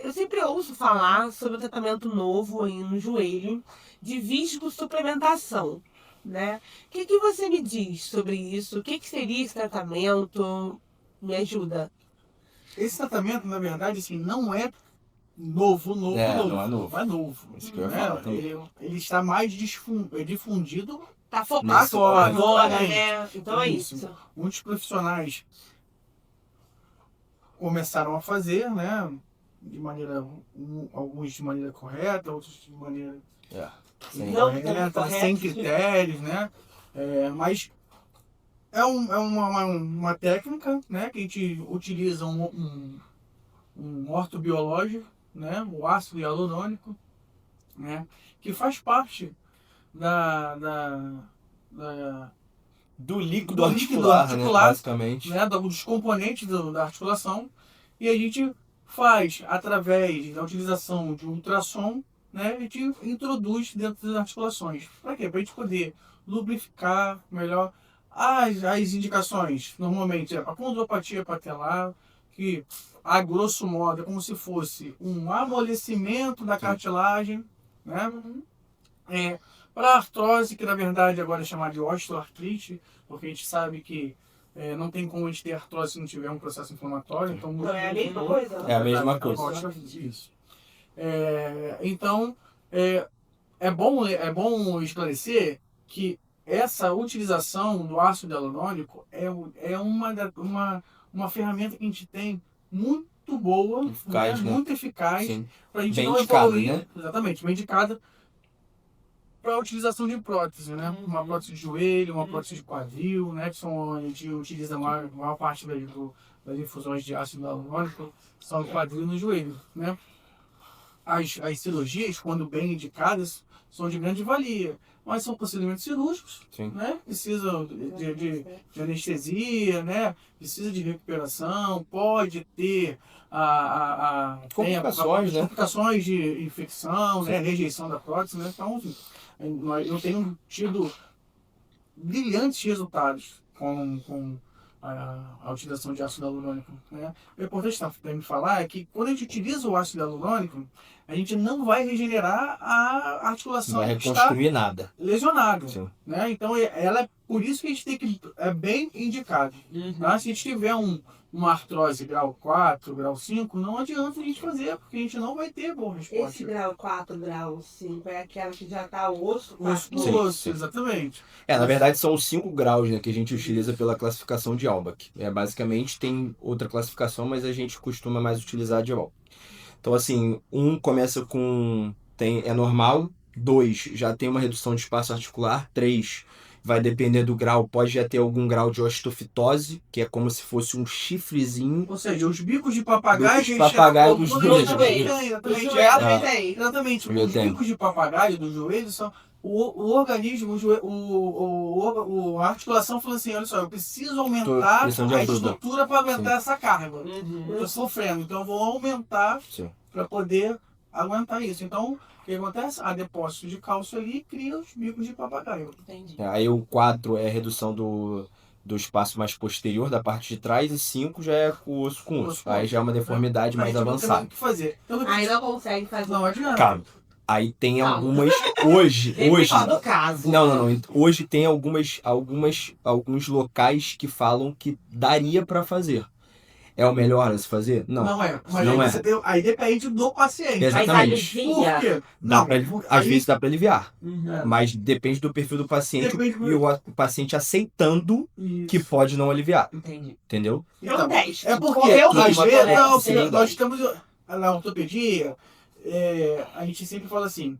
Eu sempre ouço falar sobre um tratamento novo aí no joelho de visco-suplementação, né? O que você me diz sobre isso? O que seria esse tratamento? Me ajuda. Esse tratamento, na verdade, assim, não é novo. Não é novo. Não é novo. Isso que eu ia Né? falar também. Ele está mais difundido. Tá focado Agora, agora, exatamente. né? Então é Isso. isso. Muitos profissionais começaram a fazer, né? Alguns de maneira correta, outros de maneira Sim. Não incorreta, tão sem correto. critérios, né? Mas é uma técnica, né? Que a gente utiliza um ortobiológico, né? O ácido hialurônico, né? Que faz parte da Do líquido Do líquido articular, né? articular, Basicamente. né, dos componentes da articulação, e a gente faz através da utilização de ultrassom, né, a gente introduz dentro das articulações. Para quê? Para a gente poder lubrificar melhor as indicações. Normalmente é a condropatia patelar, que a grosso modo é como se fosse um amolecimento da cartilagem, né? Para artrose, que na verdade agora é chamada de osteoartrite, porque a gente sabe que não tem como a gente ter artrose se não tiver um processo inflamatório. Então, Não é a mesma coisa? É a mesma coisa. Isso. Então, é bom esclarecer que essa utilização do ácido hialurônico é uma ferramenta que a gente tem muito boa, Eficaz, né? muito eficaz, Sim. para a gente Bem não indicada, evoluir. né? Exatamente, bem indicada para a utilização de prótese, né? Uma prótese de joelho, uma prótese de quadril, né? Que a gente utiliza a maior parte das infusões de ácido hialurônico são no quadril e no joelho, né? As cirurgias, quando bem indicadas, são de grande valia, mas são procedimentos cirúrgicos, Sim. né? Precisam de anestesia, né? Precisa de recuperação, pode ter Complicações, né? complicações de infecção, Sim. né? Rejeição da prótese, né? Então, assim, eu tenho tido brilhantes resultados com a utilização de ácido hialurônico, né? O importante também falar é que quando a gente utiliza o ácido hialurônico, a gente não vai regenerar a articulação Não vai que está reconstruir nada. lesionada, Sim. né? Então por isso que a gente tem que bem indicado, tá? Se a gente tiver uma artrose grau 4, grau 5, não adianta a gente fazer, porque a gente não vai ter boa resposta. Esse grau 4, grau 5 é aquela que já está o osso? Osso do Sim, osso, sim. exatamente. Na verdade são os 5 graus, né, que a gente utiliza pela classificação de Albach. Basicamente tem outra classificação, mas a gente costuma mais utilizar a de Albach. Então assim, 1 começa com... é normal, 2 já tem uma redução de espaço articular, 3 vai depender do grau, pode já ter algum grau de ostofitose, que é como se fosse um chifrezinho. Ou seja, os bicos de papagaio... Bicos de papagaio dos joelhos. Exatamente. Exatamente. Eu Os tenho. bicos de papagaio dos joelhos são... O organismo, a articulação falou assim, olha só, eu preciso aumentar precisando de a ajuda. estrutura para aguentar essa carga. Uhum. Eu estou sofrendo, então eu vou aumentar Sim. para poder aguentar isso. Então, o que acontece? Há depósito de cálcio ali e cria os bicos de papagaio. Entendi. Aí o 4 é a redução do espaço mais posterior, da parte de trás, e 5 já é com osso com osso. Aí já é uma deformidade mais Aí, tipo, avançada. tem o que fazer. Então, Aí não consegue fazer. não adianta. Calma. Aí tem Calma. algumas... Hoje... Depende do caso. Não. Hoje tem alguns locais que falam que daria pra fazer. É o melhor a se fazer? Não. Não é. Mas Não aí, é. aí depende do paciente. Exatamente. Mas Por alivia. quê? Dá Não, pra, porque às aí- vezes dá pra aliviar. Uhum. Mas depende do perfil do paciente Depende do- e o paciente aceitando Isso. que pode não aliviar. Entendi. Entendeu? Então, teste. é porque Correu às risco, vezes né? não, Sim. porque nós estamos na ortopedia, a gente sempre fala assim,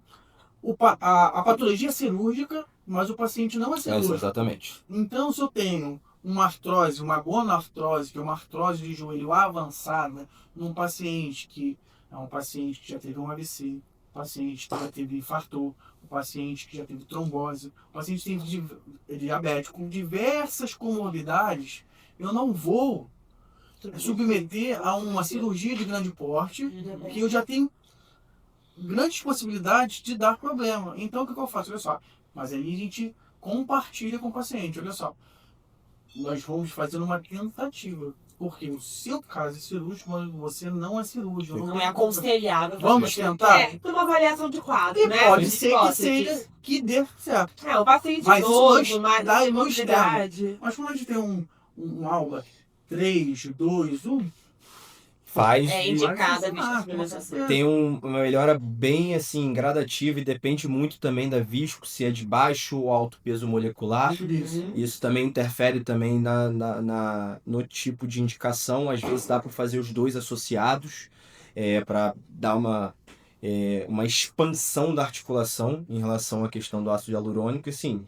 a patologia é cirúrgica, mas o paciente não é cirúrgico. Exatamente. Então, se eu tenho uma artrose, uma gonartrose, que é uma artrose de joelho avançada, num paciente que é um paciente que já teve um AVC, um paciente que já teve infarto, um paciente que já teve trombose, um paciente que teve diabetes, com diversas comorbidades, eu não vou submeter a uma cirurgia de grande porte, que eu já tenho grandes possibilidades de dar problema. Então, o que eu faço? Olha só, mas aí a gente compartilha com o paciente. Olha só, nós vamos fazer uma tentativa, porque o seu caso é cirúrgico, mas você não é cirúrgico. Não é aconselhável. Vamos tentar? É, por uma avaliação de quadro, E né? pode De ser que hipóteses. seja que dê certo. É, o paciente Mas isso idoso, nós mais dá imobilidade. Mas quando a gente tem um aula 3, 2, 1, Faz. É e indicada a com viscoexperimentação. certeza. tem uma melhora bem assim, gradativa, e depende muito também da visco, se é de baixo ou alto peso molecular. Isso. Isso também interfere também no tipo de indicação. Às vezes dá para fazer os dois associados, para dar uma expansão da articulação em relação à questão do ácido hialurônico. Assim,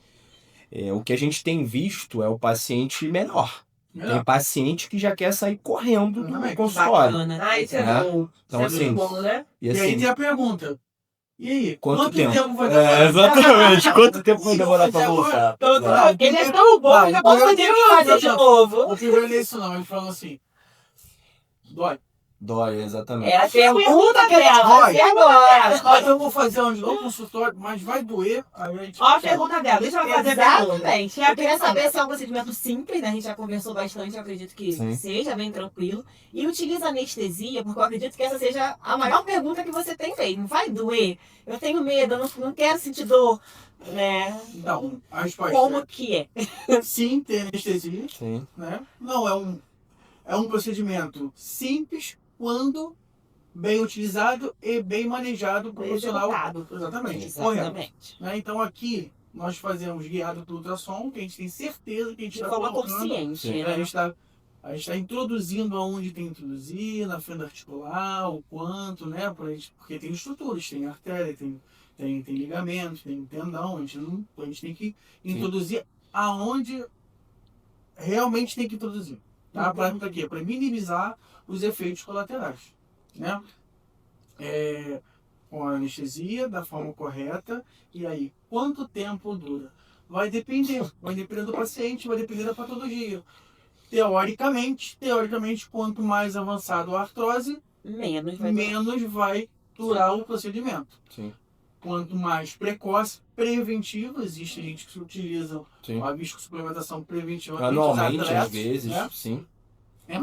o que a gente tem visto é o paciente menor. Tem paciente que já quer sair correndo do Exatamente. consultório. Bacana. Ah, isso é É. bom. Então, Isso é assim, muito bom, né? E E aí assim, tem a pergunta, E aí? Quanto tempo? vai demorar? Exatamente. Quanto tempo vai demorar pra voltar? Ele é tão bom que depois eu tenho que fazer de novo. O pior não é isso não, eles falam assim, dói. Dói, exatamente. Era a pergunta que eu ia fazer agora. Mas eu vou fazer um novo consultório, mas vai doer. Aí a gente... Ó a pergunta dela, deixa ela fazer a pergunta. Exatamente. Eu queria saber se é um procedimento simples, né? A gente já conversou bastante, eu acredito que Sim. seja bem tranquilo. E utiliza anestesia, porque eu acredito que essa seja a maior pergunta que você tem feito. Não vai doer? Eu tenho medo, eu não quero sentir dor, né? Então, a resposta Como que é? é sim, tem anestesia, Sim. né? Não, é um procedimento simples quando bem utilizado e bem manejado por profissional. Executado. Exatamente. Correto. Exatamente. Né? Então aqui nós fazemos guiado por ultrassom, que a gente tem certeza que a gente De está forma colocando. consciente, Sim. né? A gente está introduzindo aonde tem que introduzir, na fenda articular, o quanto, né? Porque tem estruturas, tem artéria, tem ligamento, tem tendão, a gente tem que introduzir aonde realmente tem que introduzir. Tá? Para quê? Para minimizar os efeitos colaterais. Né? Com a anestesia, da forma correta, e aí, quanto tempo dura? Vai depender do paciente, vai depender da patologia. Teoricamente, quanto mais avançado a artrose, Menos vai doer. menos vai durar o procedimento. Sim. Quanto mais precoce, preventivo, existe gente que utiliza Sim. a viscosuplementação preventiva. Anualmente, atletas, às vezes, né? sim.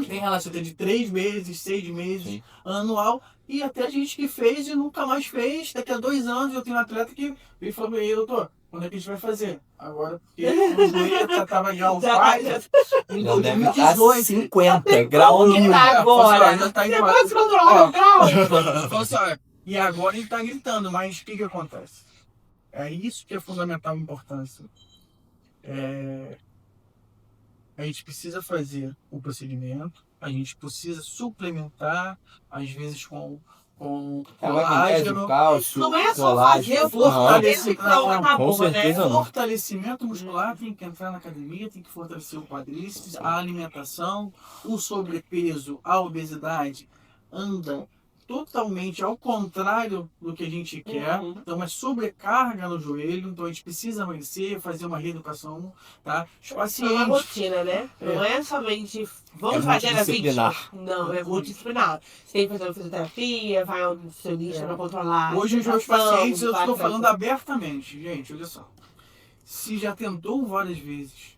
Tem relação de 3 meses, 6 meses, Sim. anual, e até gente que fez e nunca mais fez. Daqui a 2 anos eu tenho um atleta que veio e falou pra mim, doutor, quando é que a gente vai fazer? Agora, porque o joelho tava em alfaia em Já deve estar 2018. 50 graus Como que no... tá agora? Já tá em Você pode se controlar o grau? Falou assim, olha, e agora ele tá gritando, mas o que acontece? É isso que é fundamental a importância. A gente precisa fazer o procedimento, a gente precisa suplementar, às vezes com magnésio, colágeno, cálcio, Não é só colágeno. fazer o fortalecimento. então acabou, Com certeza né? não. Fortalecimento muscular tem que entrar na academia, tem que fortalecer o quadríceps, a alimentação, o sobrepeso, a obesidade anda totalmente ao contrário do que a gente quer. Uhum. Então é sobrecarga no joelho, então a gente precisa emagrecer, fazer uma reeducação, tá? Os É uma pacientes, rotina, né? Não é somente vamos É fazer a vítima. multidisciplinar. Não, é multidisciplinar. Você tem que fazer uma fisioterapia, vai ao nutricionista para controlar. hoje os meus alimentação, pacientes, eu vai estou pra- falando abertamente, gente, olha só. Se já tentou várias vezes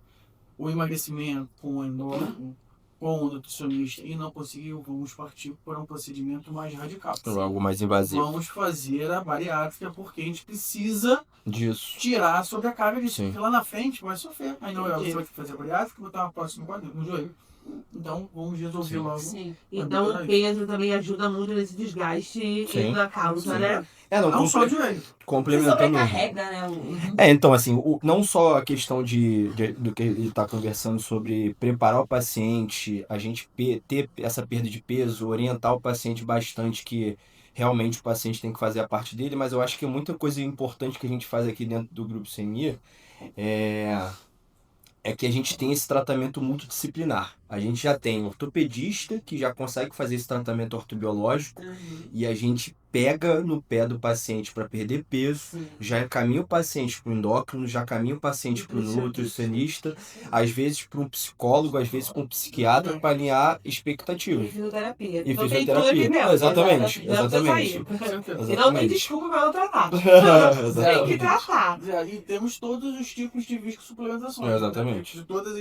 o emagrecimento com o endócrino, com o nutricionista e não conseguiu, vamos partir para um procedimento mais radical. Algo mais invasivo. Vamos fazer a bariátrica porque a gente precisa Disso. tirar a sobrecarga disso. Sim. Porque lá na frente vai sofrer. Aí não, Entendi. você vai ter que fazer a bariátrica e botar uma próxima quadril no joelho. Então vamos resolver Sim. logo. Sim. Então o peso também ajuda muito nesse desgaste Sim. na causa, Sim. né? Não só o joelho. Você complementando. sobrecarrega, né? Então, assim, não só a questão do que ele está conversando sobre preparar o paciente, a gente ter essa perda de peso, orientar o paciente bastante que realmente o paciente tem que fazer a parte dele, mas eu acho que muita coisa importante que a gente faz aqui dentro do Grupo CMI é que a gente tem esse tratamento multidisciplinar. A gente já tem um ortopedista que já consegue fazer esse tratamento ortobiológico e a gente pega no pé do paciente para perder peso, já encaminha o paciente para o endócrino, já encaminha o paciente para o nutricionista, às vezes para um psicólogo, às vezes para um psiquiatra para alinhar E expectativas. fisioterapia. E Então tem tudo fisioterapia. aqui dentro. Exatamente, Não precisa exatamente. sair. Com certeza. E não tem Exatamente. desculpa para não tratar. Tem que Exatamente. tratar. E aí temos todos os tipos de viscosuplementações. Exatamente. Né? De todas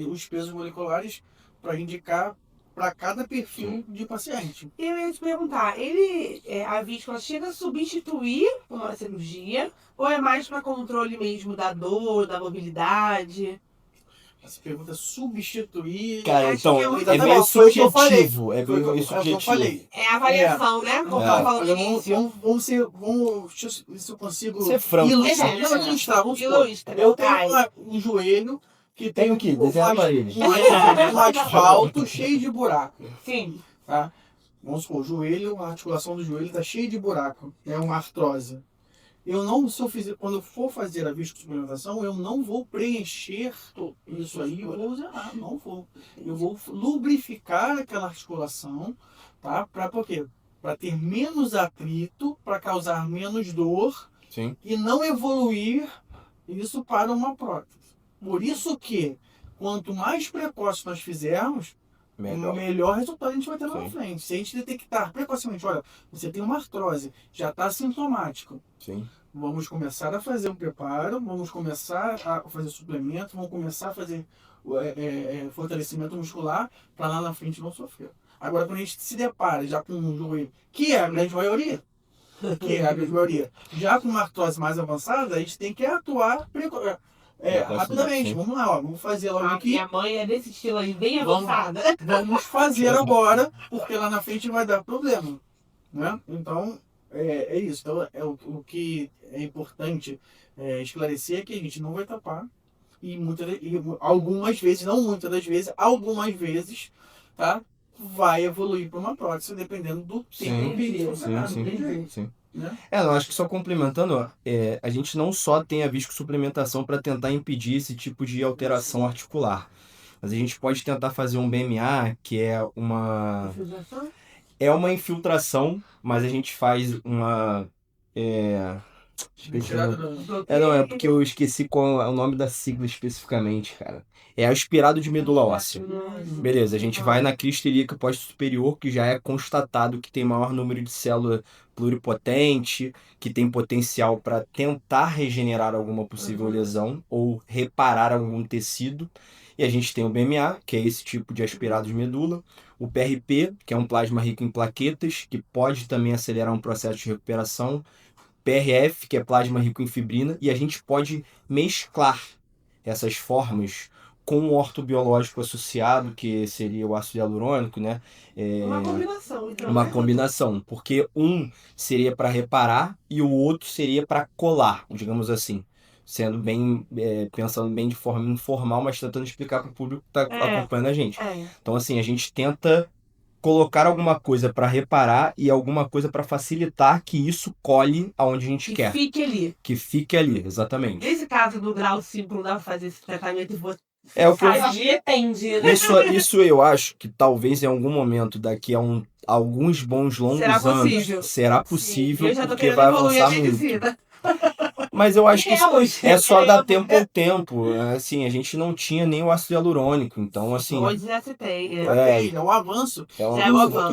os pesos moleculares para indicar para cada perfil de paciente. Eu ia te perguntar, a víscula chega a substituir uma cirurgia ou é mais para controle mesmo da dor, da mobilidade? Essa pergunta substituir. Cara, acho então, que é é exatamente, meio foi o que eu falei. subjetivo. É Foi o meio que eu subjetivo. falei. É a avaliação, né? Como eu falo no Olha, início. deixa eu ver se eu consigo Ser franco. ilustrar. Não, ilustrar, vamos supor. Ilustra, Eu tenho vai. um joelho que Tem o quê? Desenhar na parede. um asfalto cheio de buraco. Sim. Tá? Vamos supor, o joelho, a articulação do joelho está cheia de buraco. É uma artrose. Eu não, quando eu for fazer a viscosuplementação, eu não vou preencher isso aí, eu vou zerar, não vou. Eu vou lubrificar aquela articulação, tá? Para quê? para ter menos atrito, para causar menos dor Sim. e não evoluir isso para uma prótese. Por isso que, quanto mais precoce nós fizermos, melhor resultado a gente vai ter lá na frente. Se a gente detectar precocemente, olha, você tem uma artrose, já está sintomático. Sim. Vamos começar a fazer um preparo, vamos começar a fazer suplemento, vamos começar a fazer fortalecimento muscular para lá na frente não sofrer. Agora, quando a gente se depara já com um joelho, que é a grande maioria, já com uma artrose mais avançada, a gente tem que atuar rapidamente. Sim. Vamos lá, ó, vamos fazer logo aqui. Minha mãe é desse estilo aí, bem avançada. Vamos fazer agora, porque lá na frente vai dar problema. Né? Então, é isso. Então, o que é importante esclarecer é que a gente não vai tapar. E algumas vezes, não muitas das vezes, algumas vezes, tá? Vai evoluir para uma prótese, dependendo do tempo que Sim. Né? Eu acho que só complementando, a gente não só tem a viscosuplementação para tentar impedir esse tipo de alteração articular, mas a gente pode tentar fazer um BMA, que é uma infiltração, mas a gente faz uma... É porque eu esqueci qual é o nome da sigla especificamente, cara. É aspirado de medula óssea. Beleza, a gente vai na crista ilíaca pós-superior, que já é constatado que tem maior número de célula pluripotente, que tem potencial para tentar regenerar alguma possível lesão ou reparar algum tecido. E a gente tem o BMA, que é esse tipo de aspirado de medula. O PRP, que é um plasma rico em plaquetas, que pode também acelerar um processo de recuperação. PRF, que é plasma rico em fibrina, e a gente pode mesclar essas formas com o ortobiológico associado, que seria o ácido hialurônico, né? Uma combinação, então. Uma combinação, porque um seria para reparar e o outro seria para colar, digamos assim. Sendo bem, pensando bem de forma informal, mas tentando explicar para o público que está acompanhando a gente. Então, assim, a gente tenta colocar alguma coisa para reparar e alguma coisa para facilitar que isso colhe aonde a gente quer. Que fique ali, exatamente. Nesse caso do grau 5, não dá pra fazer esse tratamento e você o que depende. Isso eu acho que talvez em algum momento, daqui a alguns bons longos anos, será possível, eu já tô porque vai avançar muito. Mas eu acho que é só dar tempo ao tempo. Assim, a gente não tinha nem o ácido hialurônico, então assim... Hoje já se tem. É um avanço.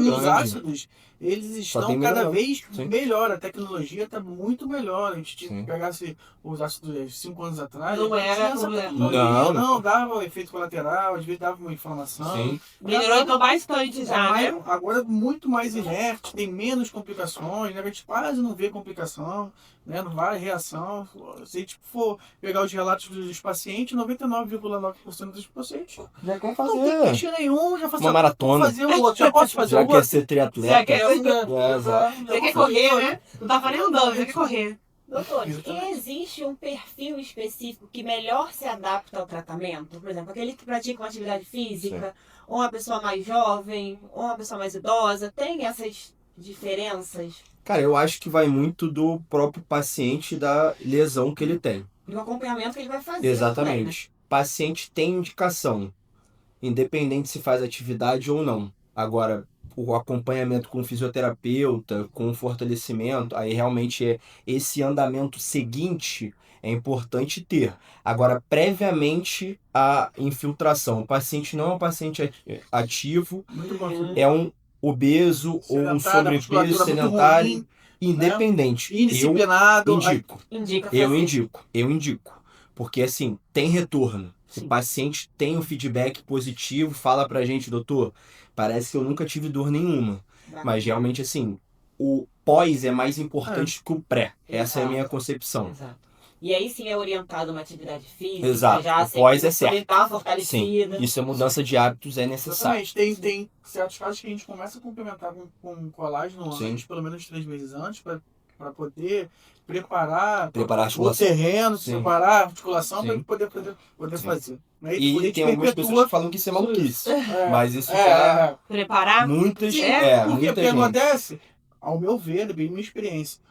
Os ácidos, eles estão cada vez melhor. A tecnologia está muito melhor. A gente pegasse os ácidos 5 anos atrás, não era problema. Não, dava um efeito colateral, às vezes dava uma inflamação. Melhorou então bastante já, né? Agora muito mais inerte, tem menos complicações, né? A gente quase não vê complicação, né? Não vai reação. Se a gente for pegar os relatos dos pacientes, 99,9% dos pacientes já quer não tem queixa nenhum, já uma maratona. Fazer o outro, já posso fazer o outro. Já quer ser triatleta. Já quer correr, né? Não tá nem andando, já quer correr. Doutor, existe um perfil específico que melhor se adapta ao tratamento? Por exemplo, aquele que pratica uma atividade física, ou uma pessoa mais jovem, ou uma pessoa mais idosa, tem essas diferenças? Cara, eu acho que vai muito do próprio paciente, da lesão que ele tem. Do acompanhamento que ele vai fazer. Exatamente. Também, né? Paciente tem indicação, independente se faz atividade ou não. Agora, o acompanhamento com o fisioterapeuta, com o fortalecimento, aí realmente esse andamento seguinte é importante ter. Agora, previamente a infiltração. O paciente não é um paciente ativo, é um obeso ou um sobrepeso sedentário, independente. Né? Indisciplinado. Eu indico. Porque assim, tem retorno. O paciente tem um feedback positivo, fala pra gente, doutor, parece que eu nunca tive dor nenhuma. Mas realmente, assim, o pós é mais importante que o pré. Essa é a minha concepção. Exato. E aí sim é orientado uma atividade física. Exato. Já o pós é certo. Tá fortalecida. Sim. Isso é mudança de hábitos, é necessário. Exatamente. Tem certos casos que a gente começa a complementar com colágeno antes, pelo menos 3 meses antes, para poder preparar o terreno, preparar a articulação para poder fazer. E tem algumas pessoas que falam que isso é maluquice. Mas isso preparar muitas porque acontece, ao meu ver, bem minha experiência,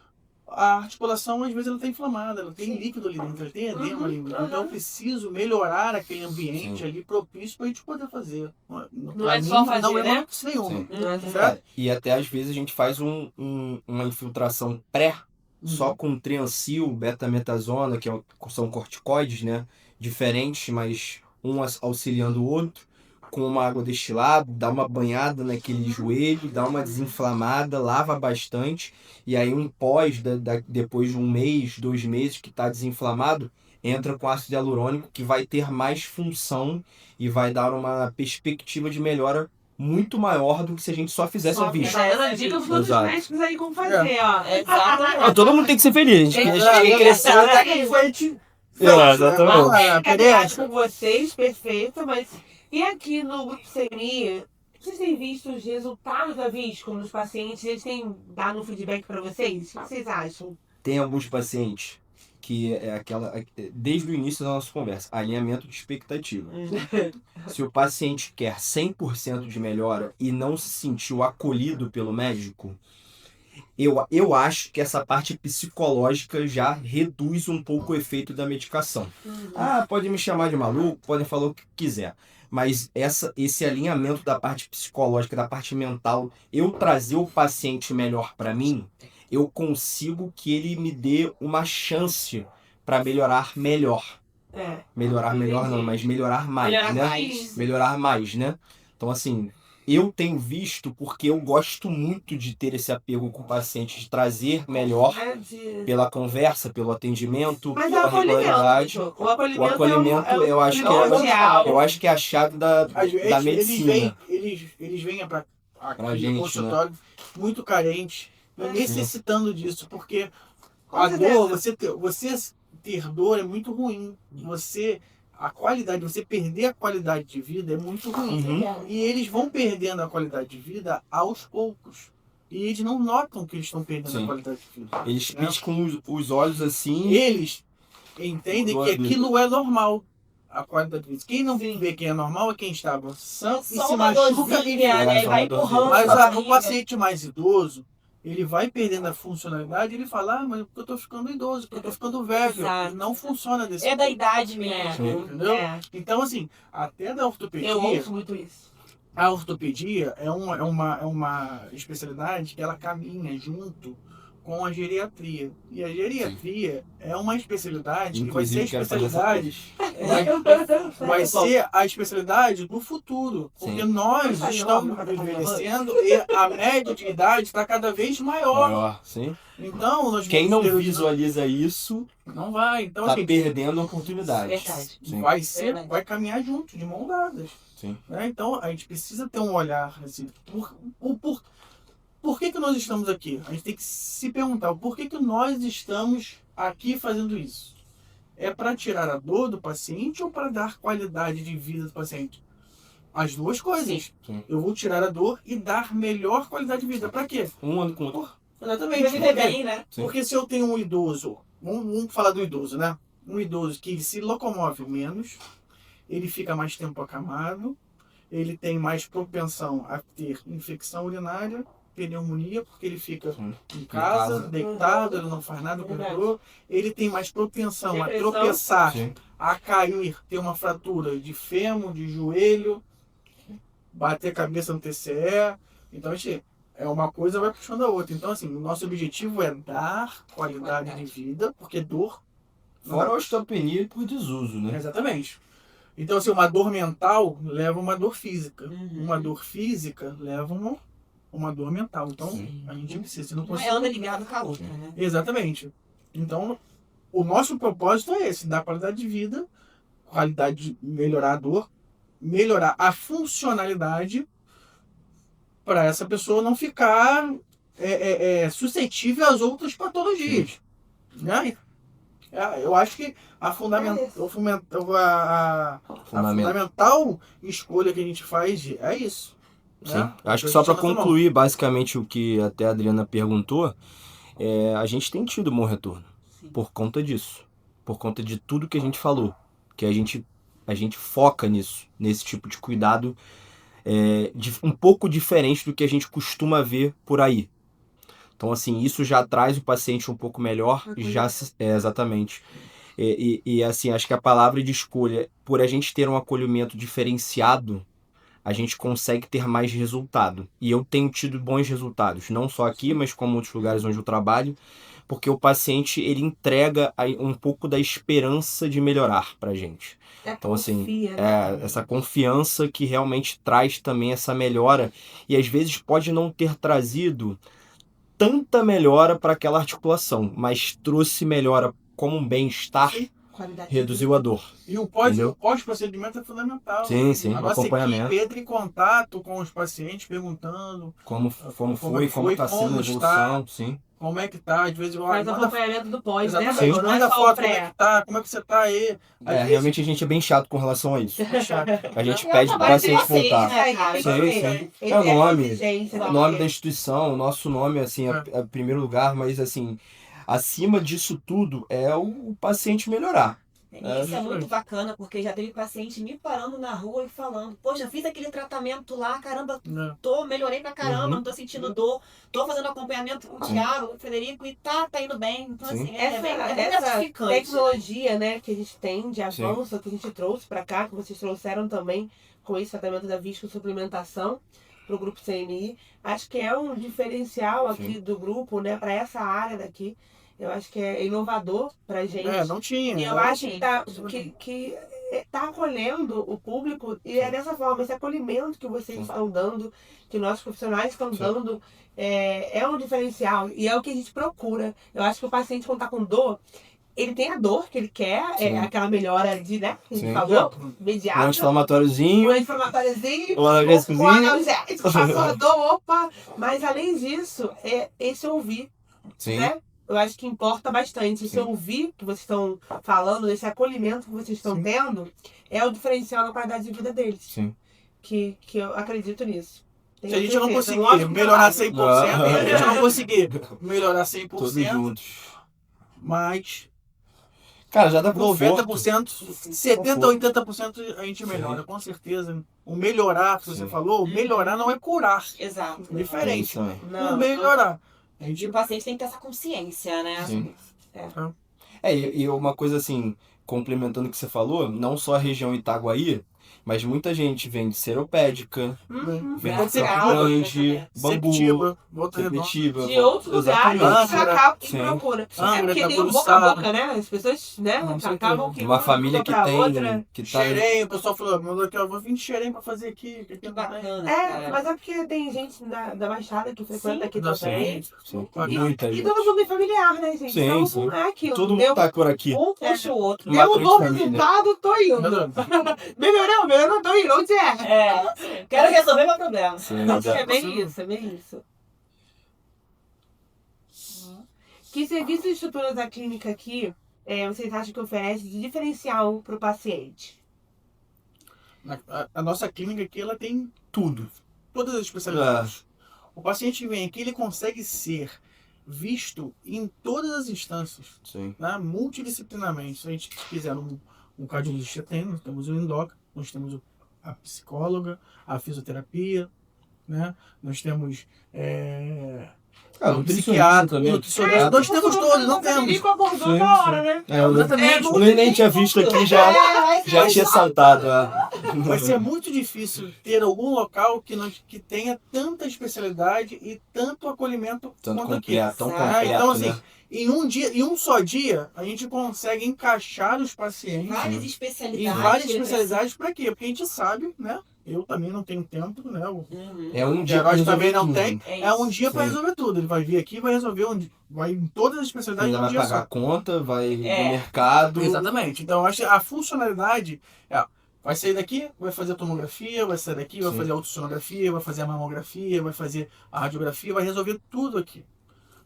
a articulação, às vezes, ela está inflamada, ela tem líquido ali dentro, ela tem edema ali dentro. Então, eu preciso melhorar aquele ambiente Sim. ali propício para a gente poder fazer. Não é só fazer, não é né? maluquice nenhuma. Sim. Não é só Certo? E até às vezes a gente faz uma infiltração pré, só com triancil, betametasona, são corticoides, né? Diferentes, mas um auxiliando o outro, com uma água destilada, dá uma banhada naquele joelho, dá uma desinflamada, lava bastante, e aí um pós, depois de 1 mês, 2 meses que está desinflamado, entra com ácido hialurônico que vai ter mais função e vai dar uma perspectiva de melhora muito maior do que se a gente só fizesse a vista. Tá dando a dica pros outros Exato. médicos aí como fazer, ó. Exatamente. Todo mundo tem que ser feliz. A gente tem que crescer. Até que foi te... Exatamente. Acho com vocês, perfeito, mas e aqui no Grupo CMI, vocês têm visto os resultados da Visco nos pacientes? Eles têm dado um feedback pra vocês? O que vocês acham? Tem alguns pacientes que é desde o início da nossa conversa, alinhamento de expectativa. Se o paciente quer 100% de melhora e não se sentiu acolhido pelo médico, eu acho que essa parte psicológica já reduz um pouco o efeito da medicação. Pode me chamar de maluco, podem falar o que quiser, mas esse alinhamento da parte psicológica, da parte mental, eu trazer o paciente melhor para mim, eu consigo que ele me dê uma chance para melhorar melhor. Melhorar melhor não, mas melhorar mais, Melhorar mais, né? Então, assim, eu tenho visto porque eu gosto muito de ter esse apego com o paciente, de trazer melhor pela conversa, pelo atendimento, Mas pela regularidade. o acolhimento, O acolhimento, eu acho que é a chave da medicina. Eles vêm para Pra gente, no consultório muito carentes, necessitando disso, porque Com a certeza. dor, você ter dor é muito ruim. Você perder a qualidade de vida é muito ruim. E eles vão perdendo a qualidade de vida aos poucos. E eles não notam que eles estão perdendo a qualidade de vida. Eles piscam os olhos assim. Eles entendem que aquilo é normal. A qualidade de vida. Quem não vê que é normal é quem está sã e Só se uma machuca dorzinha, e né? Vai empurrando. mas a o barriga. paciente mais idoso, ele vai perdendo a funcionalidade, ele fala, mas porque eu tô ficando idoso, porque eu tô ficando velho. Exato. Não funciona desse É da jeito. idade mesmo. Entendeu? Então, assim, até da ortopedia, Eu ouço muito isso. a ortopedia é uma especialidade que ela caminha junto com a geriatria. E a geriatria é uma especialidade que vai ser a Inclusive, quero fazer essa especialidade vai ser a especialidade do futuro. Porque nós estamos envelhecendo e a média de idade está cada vez maior. Sim. Então, nós Quem não vamos ter- visualiza isso, não vai. Então, tá assim, perdendo a oportunidade. Verdade. Sim. vai caminhar junto, de mão dadas. Sim. Né? Então, a gente precisa ter um olhar assim, por que nós estamos aqui? A gente tem que se perguntar, por que nós estamos aqui fazendo isso? É para tirar a dor do paciente ou para dar qualidade de vida do paciente? As duas coisas. Sim. Eu vou tirar a dor e dar melhor qualidade de vida. Para quê? Um ano com o outro. Exatamente. Vai viver bem, né? Sim. Porque se eu tenho um idoso, vamos falar do idoso, né? Um idoso que se locomove menos, ele fica mais tempo acamado, ele tem mais propensão a ter infecção urinária, pneumonia, porque ele fica em casa, deitado, ele não faz nada com dor, ele tem mais propensão a Depressão. tropeçar, Sim. a cair, ter uma fratura de fêmur, de joelho, bater a cabeça no TCE. Então, a gente, uma coisa vai puxando a outra. Então, assim, o nosso objetivo é dar qualidade de vida, porque dor... Fora a osteopenia por desuso, né? Exatamente. Então, assim, uma dor mental leva uma dor física. Uma dor física leva uma dor mental. Então, a gente precisa... Se não Não consegue... anda ligado com a outra, né? Exatamente. Então, o nosso propósito é esse, dar qualidade de vida, qualidade de melhorar a dor, melhorar a funcionalidade para essa pessoa não ficar suscetível às outras patologias. Né? Eu acho que a fundamental escolha que a gente faz é isso. Sim. Né? Acho que só para concluir basicamente o que até a Adriana perguntou, a gente tem tido bom retorno por conta disso, por conta de tudo que a gente falou, que a gente foca nisso, nesse tipo de cuidado um pouco diferente do que a gente costuma ver por aí. Então, assim, isso já traz o paciente um pouco melhor, exatamente. Assim, acho que a palavra de escolha, por a gente ter um acolhimento diferenciado, a gente consegue ter mais resultado. E eu tenho tido bons resultados, não só aqui, mas como outros lugares onde eu trabalho, porque o paciente, ele entrega um pouco da esperança de melhorar pra gente. Então, assim, essa confiança que realmente traz também essa melhora, e às vezes pode não ter trazido tanta melhora para aquela articulação, mas trouxe melhora como um bem-estar, reduziu a dor. E o pós-procedimento é fundamental. Sim, A o nossa acompanhamento. equipe entra em contato com os pacientes, perguntando Como foi, como está sendo a evolução, sim. Como é que tá, às vezes... Faz o acompanhamento do pós, né? Exatamente, Não é manda só foto, o pré. como é que você tá aí. Realmente a gente é bem chato com relação a isso. A gente É pede o pro trabalho de paciente vocês, voltar. né, cara? Sim. É o nome da instituição, o nosso nome, assim, é em primeiro lugar, mas, assim, acima disso tudo é o paciente melhorar. E isso é muito bacana, porque já teve paciente me parando na rua e falando, poxa, fiz aquele tratamento lá, caramba, melhorei pra caramba, não tô sentindo dor, tô fazendo acompanhamento com o Thiago, com o Frederico e tá indo bem. Então, assim, é bem gratificante. Tecnologia, né, que a gente tem de avanço, que a gente trouxe pra cá, que vocês trouxeram também com esse tratamento da visco-suplementação pro grupo CNI, acho que é um diferencial aqui do grupo, né, pra essa área daqui. Eu acho que é inovador pra gente. Não tinha. E eu acho que tá acolhendo o público e é dessa forma, esse acolhimento que vocês estão dando, que nossos profissionais estão dando, é um diferencial e é o que a gente procura. Eu acho que o paciente, quando tá com dor, ele tem a dor que ele quer, aquela melhora de, né, que a gente falou, imediata. Um anti-inflamatóriozinho. Um analgésico, passou a dor, mas além disso, é esse ouvir, né? Eu acho que importa bastante. Esse ouvir que vocês estão falando, esse acolhimento que vocês estão tendo, é o diferencial na qualidade de vida deles. Sim. Que eu acredito nisso. Se a gente não conseguir melhorar 100%, a gente não conseguir melhorar 100%, todos juntos. Mas... Cara, já dá 90%, 70% ou 80% a gente melhora, com certeza. O melhorar, que você falou, o melhorar não é curar. Exato. É diferente. Não, o melhorar. E o paciente tem que ter essa consciência, né? Sim. E uma coisa assim, complementando o que você falou, não só a região Itaguaí, mas muita gente vem de Seropédica, vem de Campo Grande, Bambu, Sepetiba, de outros lugares que procura. Porque tem o boca a boca, né? As pessoas, né, acabam que uma família que tem outra. Que tá... Xerém, o pessoal falou, eu vou vir de Xerém pra fazer aqui. Que bacana. Mas é porque tem gente da Baixada que frequenta aqui também. Muita gente. E todo mundo é familiar, né, gente? Então não é aquilo. Todo mundo tá por aqui. Um puxa o outro. Deu um bom resultado, tô indo. Melhorou, não tô indo. Onde é? Quero resolver meu problema. É bem isso. Que serviços e estruturas da clínica aqui vocês acham que oferece de diferencial para o paciente? A nossa clínica aqui, ela tem tudo. Todas as especialidades. O paciente que vem aqui, ele consegue ser visto em todas as instâncias. Né? Multidisciplinarmente. Se a gente quiser um cardiologista, nós temos o endócrino, nós temos a psicóloga, a fisioterapia, né? Nós temos o psiquiatra, nutricionista. Nós temos todos, não temos. Abordou na hora, né? Eu nem tinha visto aqui, já tinha saltado. Vai ser muito difícil ter algum local que tenha tanta especialidade e tanto acolhimento quanto aqui. Então, assim, em um só dia, a gente consegue encaixar os pacientes em várias especialidades. Para quê? Porque a gente sabe, né? Eu também não tenho tempo, né? Um dia para também não tem. É um dia para resolver tudo. Ele vai vir aqui, vai resolver vai em todas as especialidades. Ele vai pagar a conta, vai no mercado. Exatamente. Então, eu acho que a funcionalidade vai sair daqui, vai fazer a tomografia, vai sair daqui, vai fazer a ultrassonografia, vai fazer a mamografia, vai fazer a radiografia, vai resolver tudo aqui.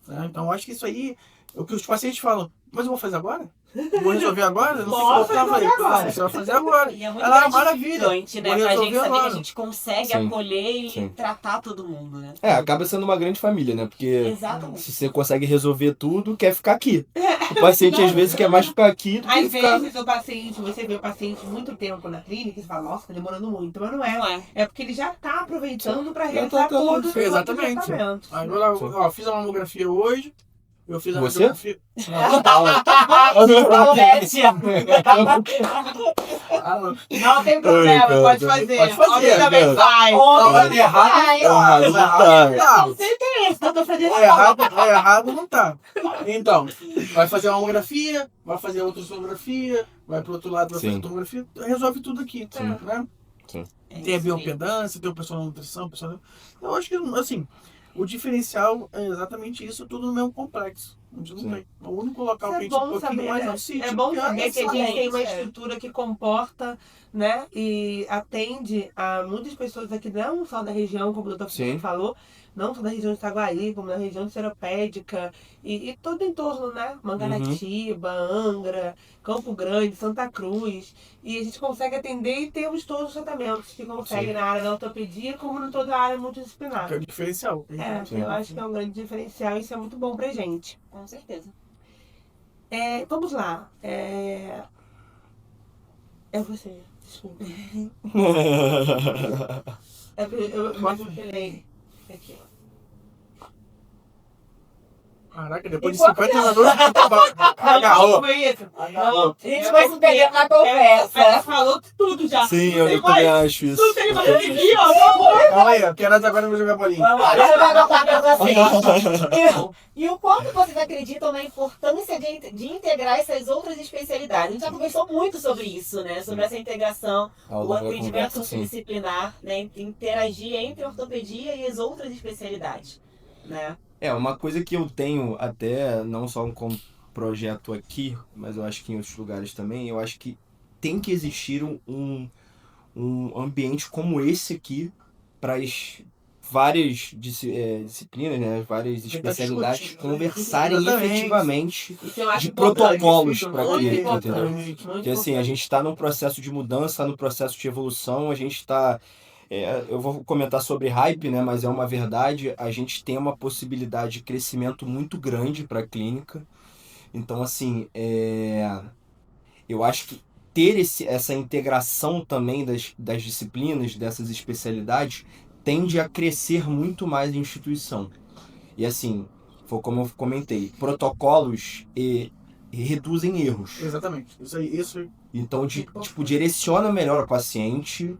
Né? Então, eu acho que isso aí, o que os pacientes falam, Mas eu vou fazer agora? Eu vou resolver agora? Eu não sei Posso voltar. Eu falei, resolver agora. você vai fazer agora. E é muito Ela, maravilha. gratificante, né? Vou Pra resolver gente saber que agora. a gente consegue Sim. acolher e Sim. tratar todo mundo, né? Acaba sendo uma grande família, né? Porque Exatamente. se você consegue resolver tudo, quer ficar aqui. O paciente às vezes quer mais ficar aqui do que Às ficar... vezes o paciente, você vê o paciente muito tempo na clínica e você fala, nossa, tá demorando muito. Mas não é. Não é. É porque ele já tá aproveitando para Já realizar tá tendo- todo o Exatamente. tratamento. Agora, ó, fiz a mamografia hoje. Eu fiz a Você? mamografia. Ah, não. Não tem problema, Ai, pode cara. fazer. Pode fazer, Homem também cara. faz. Não, errado não tá. Não, Você tem isso, eu tô fazendo errado não tá. Então, vai fazer uma mamografia, vai fazer outra sonografia, vai pro outro lado, vai Sim. fazer tomografia, resolve tudo aqui, Sim. né? É Tem a isso bioimpedância, tem o personal nutrição, personal... Eu acho que, assim, o diferencial é exatamente isso, tudo no mesmo complexo. A gente não Sim. tem. O único local que a É gente bom um pouquinho saber, mais é né? o sítio. É bom porque saber que a gente tem uma excelente, estrutura que comporta, né? E atende a muitas pessoas aqui, não só da região, como o doutor Sim. Felipe falou, não só da região de Itaguaí, como da região de Seropédica e todo o entorno, né? Mangaratiba, Angra, Campo Grande, Santa Cruz. E a gente consegue atender e temos todos os tratamentos que consegue Sim. na área da ortopedia, como em toda a área multidisciplinar. Que é o diferencial. Sim. Eu acho que é um grande diferencial e isso é muito bom pra gente. Com certeza. Vamos lá. É você, desculpa. Eu falei aqui. Caraca, depois de 50 anos de trabalho. Agarrou. Foi isso. Agarrou. A gente vai se perder na conversa. Ela falou tudo já. Sim, Não eu tem também mais- acho isso. Não tem mais aqui, ó. Acabou. Calma aí, eu quero agora eu vou jogar bolinha. Agora vai voltar pra você. E o quanto vocês acreditam na importância de integrar essas outras especialidades? A gente já conversou muito sobre isso, né? Sobre essa integração, Ao o longo da atendimento conversa, sim. multidisciplinar, né? Interagir entre a ortopedia e as outras especialidades, né? Uma coisa que eu tenho até, não só como projeto aqui, mas eu acho que em outros lugares também, eu acho que tem que existir um ambiente como esse aqui para as várias disciplinas, né, várias Tentar especialidades discutir, né? conversarem Exatamente. efetivamente Isso eu acho de importante. protocolos para Muito aquilo, importante. entendeu? Muito Porque assim, a importante. gente está num processo de mudança, no processo de evolução, a gente está... eu vou comentar sobre hype, né? Mas é uma verdade, a gente tem uma possibilidade de crescimento muito grande para a clínica. Então, assim, eu acho que ter essa integração também das disciplinas, dessas especialidades, tende a crescer muito mais a instituição. E assim, foi como eu comentei, protocolos reduzem erros. Exatamente. Isso Então, direciona melhor o paciente.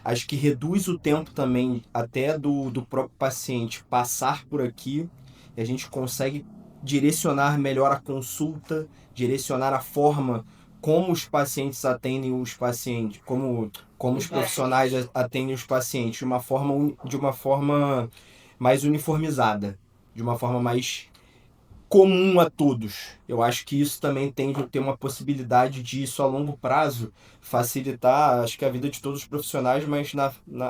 Acho que reduz o tempo também até do próprio paciente passar por aqui. E a gente consegue direcionar melhor a consulta, direcionar a forma como os pacientes atendem os pacientes, como os profissionais atendem os pacientes, de uma forma mais uniformizada, de uma forma mais comum a todos. Eu acho que isso também tende a ter uma possibilidade de isso a longo prazo facilitar, acho que a vida de todos os profissionais, mas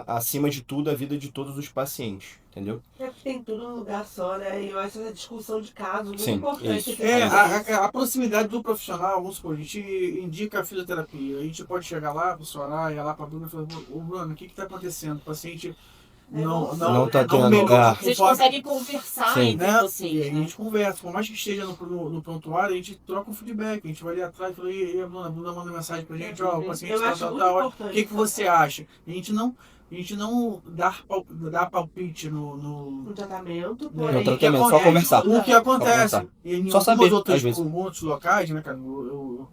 acima de tudo a vida de todos os pacientes, entendeu? Tem tudo num lugar só, né? E eu acho essa discussão de caso muito Sim, importante. isso. a proximidade do profissional, vamos supor, a gente indica a fisioterapia, a gente pode chegar lá, pro Soraya, lá pra Bruna e falar, ô Bruna, o que tá acontecendo? O paciente Não tá não tendo melhora, lugar. Vocês conforme- conseguem conversar Sim. entre né? E vocês, aí a né? gente conversa, por mais que esteja no prontuário, a gente troca um feedback, a gente vai ali atrás e fala, e a Bruna manda mensagem pra gente, ó, o paciente Eu tá, acho muito o importante. que você acha? A gente não dá palpite no No tratamento, No porém... tratamento, só acontece. conversar. O que acontece? conversar. E em Só saber, às vezes. outros locais, né, cara? Eu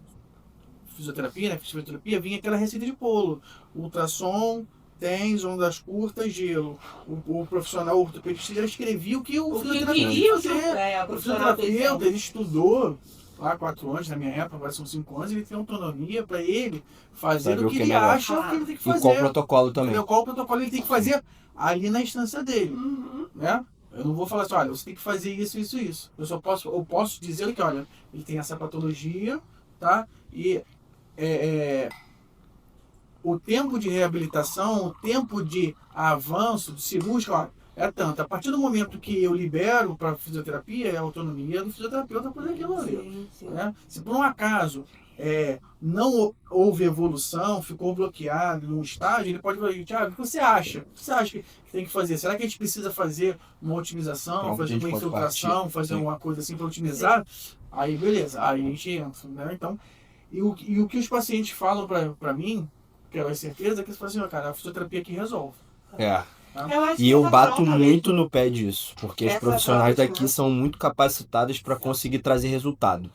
fisioterapia, né? Fisioterapia, vinha aquela receita de bolo. Ultrassom, TENS, ondas curtas, gelo. O profissional ortopedista já escrevia o que o O que fisioterapeuta queria ia fazer. a O profissional fisioterapeuta, ele estudou lá 4 anos, na minha época, agora são 5 anos, ele tem autonomia para ele fazer Saber o o que que é ele melhor. acha que ele tem que E qual fazer. protocolo também. Entendeu? Qual o protocolo ele tem que fazer ali na instância dele, Uhum. né? Eu não vou falar assim, olha, você tem que fazer isso, isso, isso. Eu posso dizer que, olha, ele tem essa patologia, tá? E o tempo de reabilitação, o tempo de avanço, de cirúrgica, ó, é tanto. A partir do momento que eu libero para fisioterapia, é a autonomia do fisioterapeuta para aquilo ali. Sim, sim. Né? Se por um acaso não houve evolução, ficou bloqueado num estágio, ele pode falar, Thiago, o que você acha? O que você acha que tem que fazer? Será que a gente precisa fazer uma otimização, fazer uma infiltração, fazer uma coisa assim para otimizar? Aí beleza, aí a gente entra. Né? Então, e o que os pacientes falam para mim, quero ter certeza, é que eles falam assim, cara, a fisioterapia aqui resolve. E eu bato muito no pé disso, porque os Essa profissionais troca, daqui né? são muito capacitados para conseguir trazer resultado.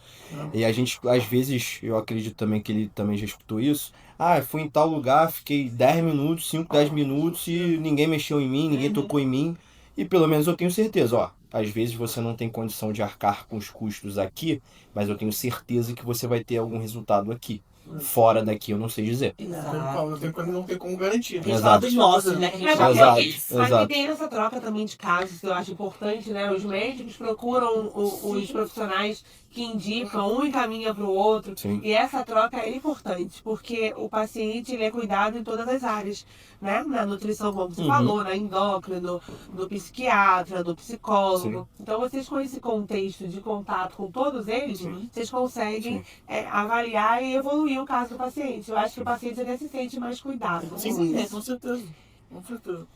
E a gente, às vezes, eu acredito também que ele também já escutou isso. Ah, eu fui em tal lugar, fiquei 10 minutos, 5, 10 minutos e ninguém mexeu em mim, ninguém tocou em mim. E pelo menos eu tenho certeza, ó, às vezes você não tem condição de arcar com os custos aqui, mas eu tenho certeza que você vai ter algum resultado aqui. Fora daqui, eu não sei dizer. Não tem como garantir. A gente fala dos nossos, né? Que a gente Mas, fala Exato. que é isso. mas Exato. tem essa troca também de casos que eu acho importante, né? Os médicos procuram os profissionais que indicam, um encaminha para o outro. Sim. E essa troca é importante, porque o paciente ele é cuidado em todas as áreas, né? Na nutrição, como você falou, na endócrino, no psiquiatra, no psicólogo. Sim. Então, vocês com esse contexto de contato com todos eles, vocês conseguem avaliar e evoluir o caso do paciente. Eu acho que o paciente até se sente mais cuidado. Com certeza. Com certeza.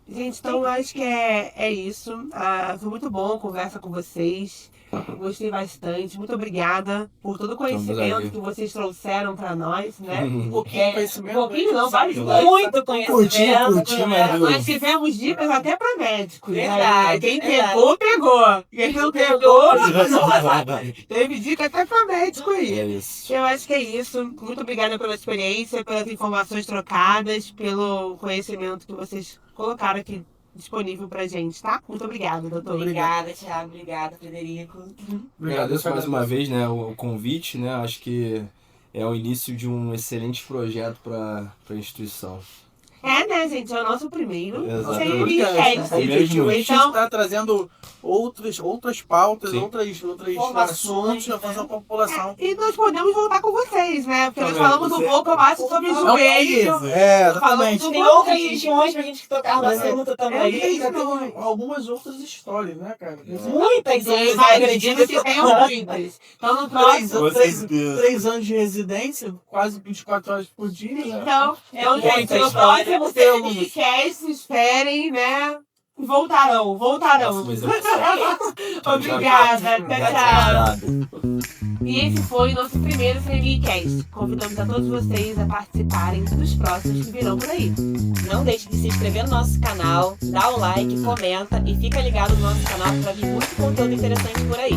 Gente, então eu acho que é isso. Foi muito bom a conversa com vocês. Gostei bastante. Muito obrigada por todo o conhecimento que vocês trouxeram para nós, né? Um pouquinho de conhecimento. Um pouquinho não, vários Muito conhecimento. Curti, mas Nós tivemos dicas até para médicos. Verdade, Né? Quem verdade. pegou, pegou. Quem não pegou, teve dica até para médico aí. É isso. Eu acho que é isso. Muito obrigada pela experiência, pelas informações trocadas, pelo conhecimento que vocês colocaram aqui disponível pra gente, tá? Muito obrigada, doutor. Obrigada, Thiago. Obrigada, Frederico. Agradeço mais uma vez, né, o convite, né? Acho que é o início de um excelente projeto para a instituição. É, né, gente? É o nosso primeiro. Exato. Sem Porque a esquece. gente Então, está trazendo outras pautas, Sim. outras Informações, assuntos para fazer a população. e nós podemos voltar com vocês, né? Porque nós Também, falamos um pouco mais sobre Não, joelho. exatamente. Tem outras questões pra gente tocar no assunto também. Aí ainda tem algumas outras histórias, né, cara? Muitas Eu outras. acredito que tenham muitas. Então, no próximo... Três anos de residência, quase 24 horas por dia. Né? Então, gente, muita no história. próximo podcast, esperem, né? Voltarão. Obrigada. Tchau. E esse foi o nosso primeiro CMIcast. Convidamos a todos vocês a participarem dos próximos que virão por aí. Não deixe de se inscrever no nosso canal, dá o like, comenta e fica ligado no nosso canal para vir muito conteúdo interessante por aí.